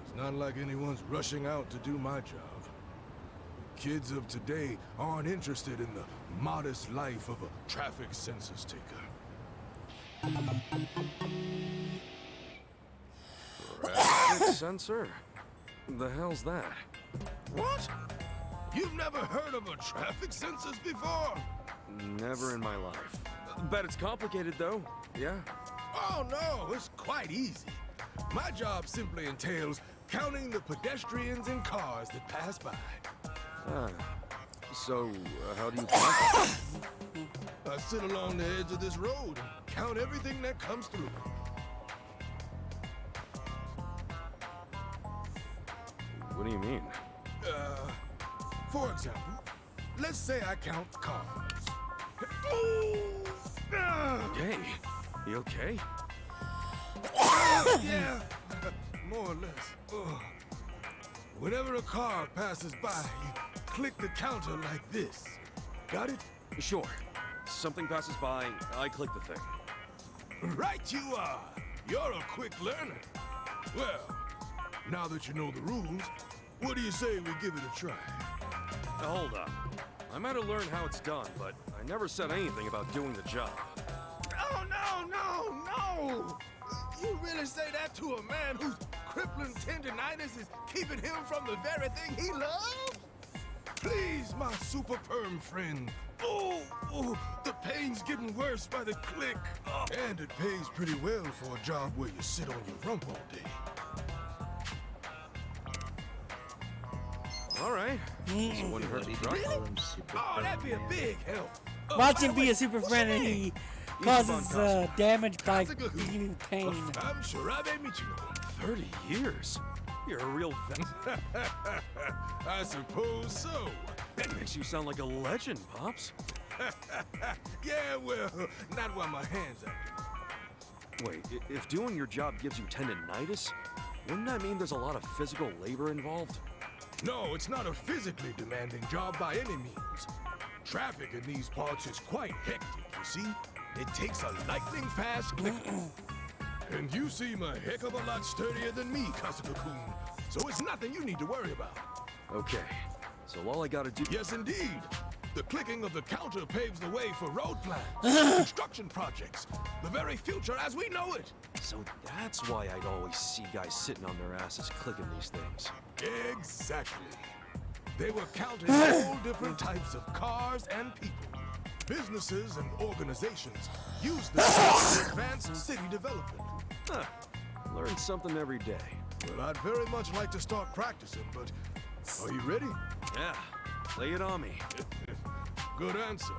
it's not like anyone's rushing out to do my job. The kids of today aren't interested in the modest life of a traffic census taker. Traffic sensor? The hell's that? What? You've never heard of a traffic census before? Never in my life. Bet it's complicated though, yeah? Oh no, it's quite easy. My job simply entails counting the pedestrians and cars that pass by. Ah. So, how do you count? I sit along the edge of this road and count everything that comes through. What do you mean? For example, let's say I count cars. Hey, you okay? Yeah, more or less. Whenever a car passes by, you click the counter like this. Got it? Sure. Something passes by, I click the thing. Right you are. You're a quick learner. Well, now that you know the rules, what do you say we give it a try? Now, hold up. I might have learned how it's done, but I never said anything about doing the job. Oh, no! You really say that to a man whose crippling tendinitis is keeping him from the very thing he loves? Please, my super perm friend. Oh, the pain's getting worse by the click. And it pays pretty well for a job where you sit on your rump all day. All right. So wouldn't hurt to try. Really? Oh, that'd be a big help. Watch him be a super friend and he causes damage by being pain. 30 years? You're a real vet. I suppose so. That makes you sound like a legend, Pops. Yeah, well, not while my hands are. Wait, if doing your job gives you tendinitis, wouldn't that mean there's a lot of physical labor involved? No, it's not a physically demanding job by any means. Traffic in these parts is quite hectic, you see? It takes a lightning-fast click. And you seem a heck of a lot sturdier than me, Kasuga-kun. So it's nothing you need to worry about. Okay, so all I gotta do... Yes, indeed. The clicking of the counter paves the way for road plans, construction projects, the very future as we know it. So that's why I'd always see guys sitting on their asses clicking these things. Exactly. They were counting all different types of cars and people. Businesses and organizations use them for advanced city development. Huh. Learn something every day. Well, I'd very much like to start practicing, but are you ready? Yeah, lay it on me. Good answer.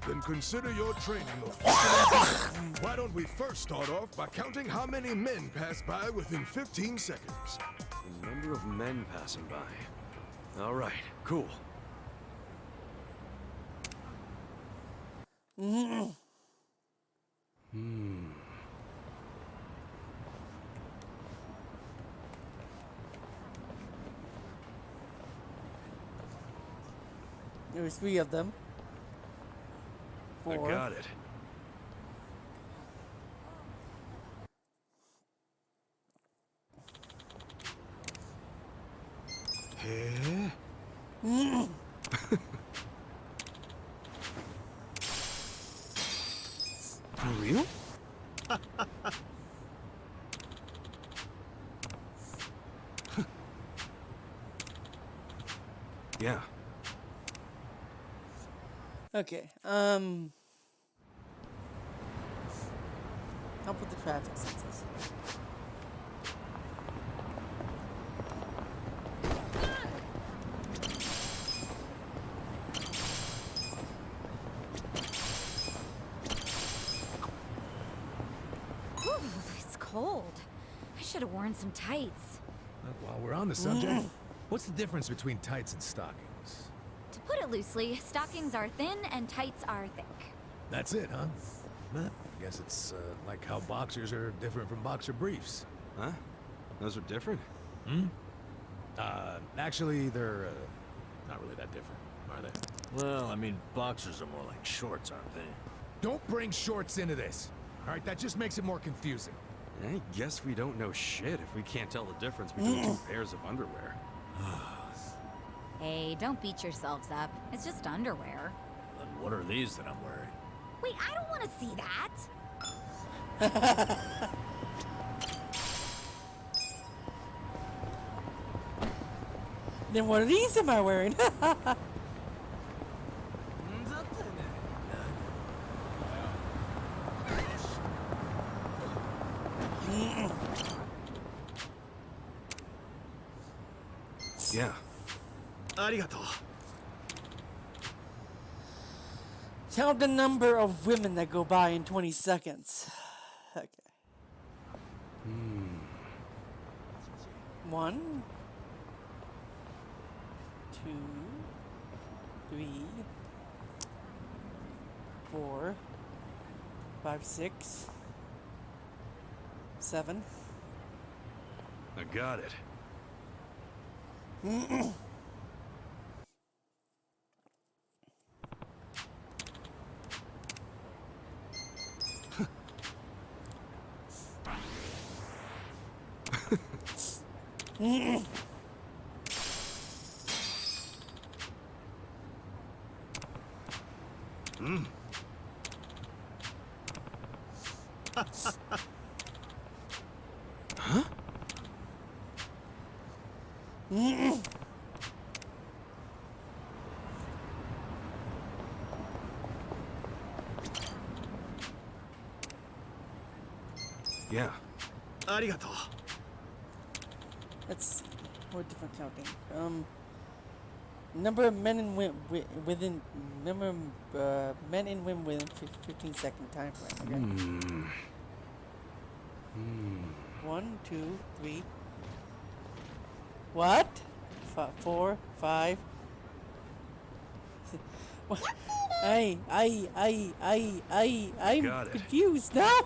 Then consider your training official. Why don't we first start off by counting how many men pass by within 15 seconds? The number of men passing by. All right, cool. There was 3 of them. 4. I got it. For real? Yeah. Okay, help with the traffic sensors. Whew, it's cold. I should have worn some tights. While we're on the subject, what's the difference between tights and stockings? To put it loosely, stockings are thin and tights are thick. That's it, huh? I guess it's like how boxers are different from boxer briefs. Huh? Those are different? Actually, they're not really that different, are they? Well, I mean, boxers are more like shorts, aren't they? Don't bring shorts into this. All right, that just makes it more confusing. I guess we don't know shit if we can't tell the difference between 2 pairs of underwear. Hey, don't beat yourselves up. It's just underwear. Then what are these that I'm wearing? Wait, I don't want to see that. Then what of these am I wearing? Yeah. Count the number of women that go by in 20 seconds. Okay. 1, 2, 3, 4, 5, 6, 7. I got it. Huh? Yeah. Let's see. More different counting. Number of men and women within number of men and women within 15-second time frame. Okay. 1, 2, 3. What? 4, 5. What? I'm Got it. confused now.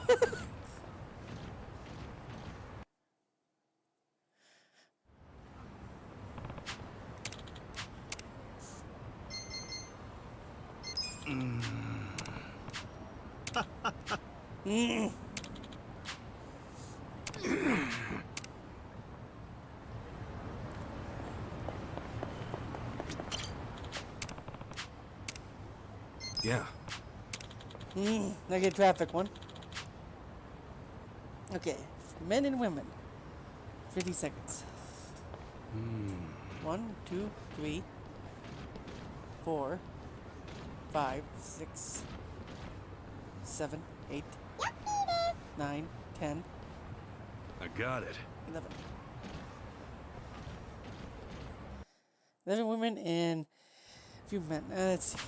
Mm. Yeah. I get traffic one. Okay, men and women. 50 seconds. 1, 2, 3, 4, 5, 6, 7, 8, 9, 10, I got it. 11. 11 women and a few men. Let's see.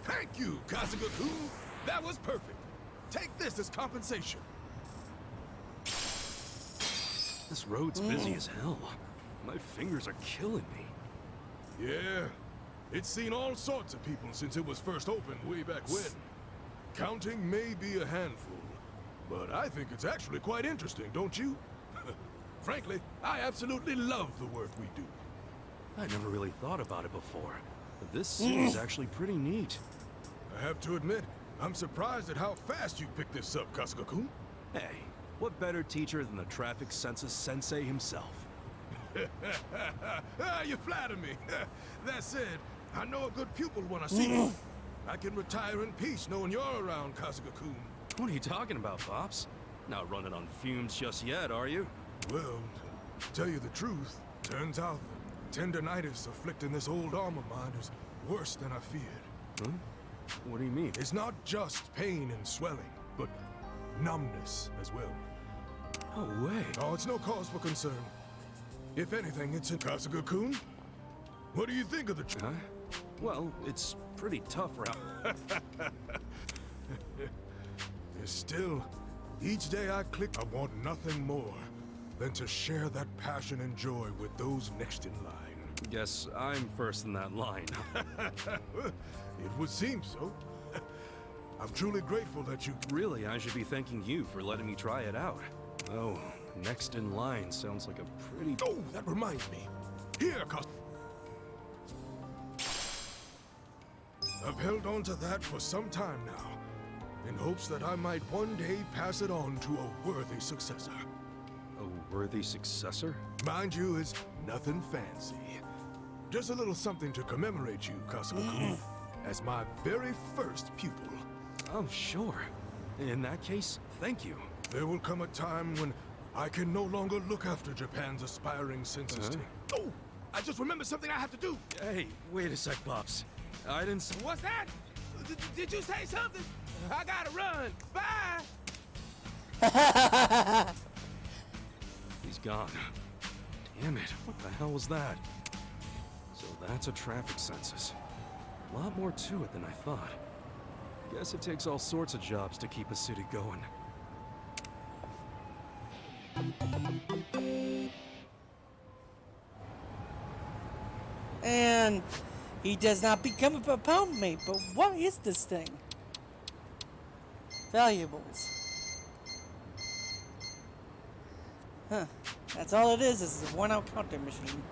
Thank you, Kasuga-kun. That was perfect. Take this as compensation. This road's busy as hell. My fingers are killing me. Yeah, it's seen all sorts of people since it was first opened way back when. Counting may be a handful, but I think it's actually quite interesting, don't you? Frankly, I absolutely love the work we do. I never really thought about it before, but this seems actually pretty neat. I have to admit, I'm surprised at how fast you picked this up, Kasuga-kun. Hey, what better teacher than the traffic census sensei himself? You flatter me. That said, I know a good pupil when I see one. I can retire in peace knowing you're around, Kasuga-kun. What are you talking about, Pops? Not running on fumes just yet, are you? Well, to tell you the truth, turns out the tendinitis afflicting this old arm of mine is worse than I feared. Huh? What do you mean? It's not just pain and swelling, but numbness as well. No way. Oh, it's no cause for concern. If anything, it's in Kasuga-kun. What do you think of the Huh? Well, it's pretty tough route. Still, each day I click, I want nothing more than to share that passion and joy with those next in line. Guess I'm first in that line. It would seem so. I'm truly grateful that you... Really, I should be thanking you for letting me try it out. Oh, next in line sounds like a pretty... Oh, that reminds me. Here, I've held on to that for some time now, in hopes that I might one day pass it on to a worthy successor. A worthy successor? Mind you, it's nothing fancy. Just a little something to commemorate you, Kasuga-kun, as my very first pupil. Oh, sure. In that case, thank you. There will come a time when I can no longer look after Japan's aspiring census team. Oh! I just remembered something I have to do! Hey, wait a sec, Pops. I didn't... What's that? Did you say something? I gotta run. Bye! He's gone. Damn it, what the hell was that? So that's a traffic census. A lot more to it than I thought. Guess it takes all sorts of jobs to keep a city going. And he does not become a pound mate, but what is this thing? Valuables. Huh. That's all it is a worn-out counting machine.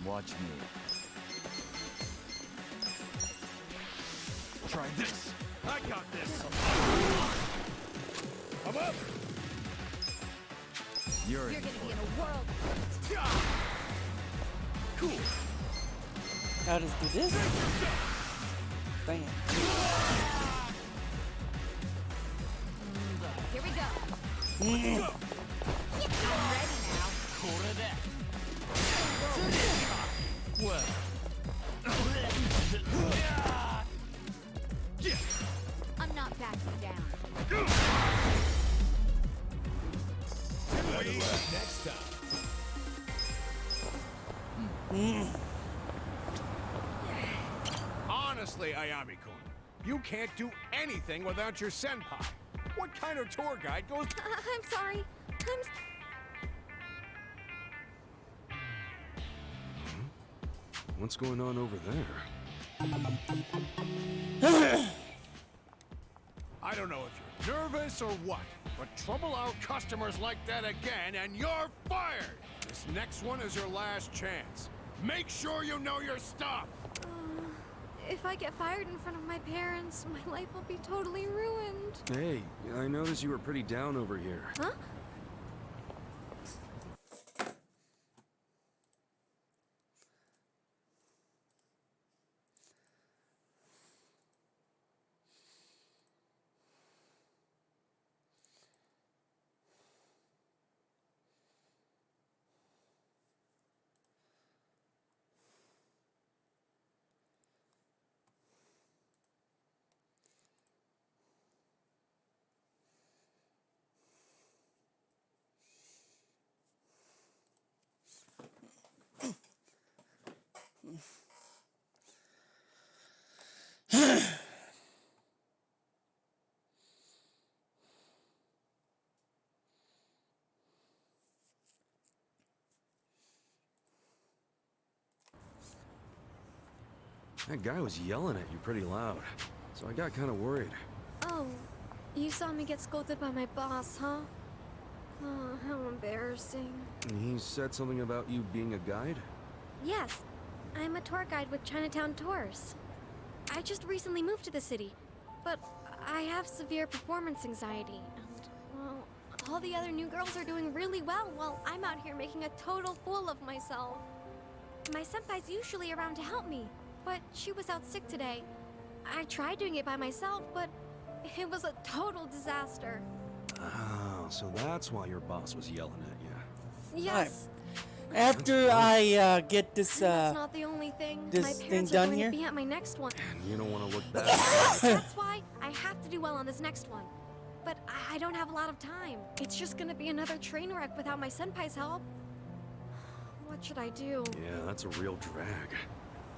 Watch me. Try this. I got this. I'm up. You're gonna be in a world. Cool. I'll just do this. Bam. Here we go. Mm. I'm ready now. I'm not backing down. Next time. Honestly, Ayami-kun, you can't do anything without your senpai. What kind of tour guide goes... I'm sorry. What's going on over there? I don't know if you're nervous or what, but trouble our customers like that again and you're fired! This next one is your last chance. Make sure you know your stuff! If I get fired in front of my parents, my life will be totally ruined. Hey, I noticed you were pretty down over here. Huh? That guy was yelling at you pretty loud, so I got kind of worried. Oh, you saw me get scolded by my boss, huh? Oh, how embarrassing. He said something about you being a guide? Yes, I'm a tour guide with Chinatown Tours. I just recently moved to the city, but I have severe performance anxiety, and, well, all the other new girls are doing really well while I'm out here making a total fool of myself. My senpai's usually around to help me, but she was out sick today. I tried doing it by myself, but it was a total disaster. Oh, so that's why your boss was yelling at you. Yes. After I get this That's not the only thing. this My thing parents are done going here. to be at my next one. You don't want to look bad. That's why I have to do well on this next one. But I don't have a lot of time. It's just gonna be another train wreck without my senpai's help. What should I do? Yeah, that's a real drag.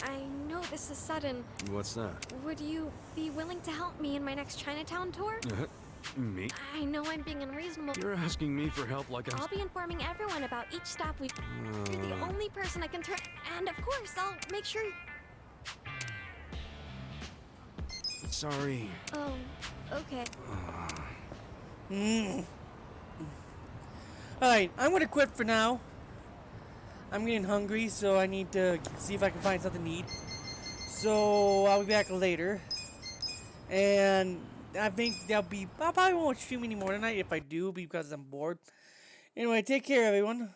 I know this is sudden. What's that? Would you be willing to help me in my next Chinatown tour? Me? I know I'm being unreasonable. You're asking me for help like I'll be informing everyone about each stop we... You're the only person I can turn... And of course, I'll make sure... Sorry. Oh, okay. Alright, I'm gonna quit for now. I'm getting hungry, so I need to see if I can find something to eat. So I'll be back later. And I think I probably won't stream anymore tonight. If I do, because I'm bored. Anyway, take care, everyone.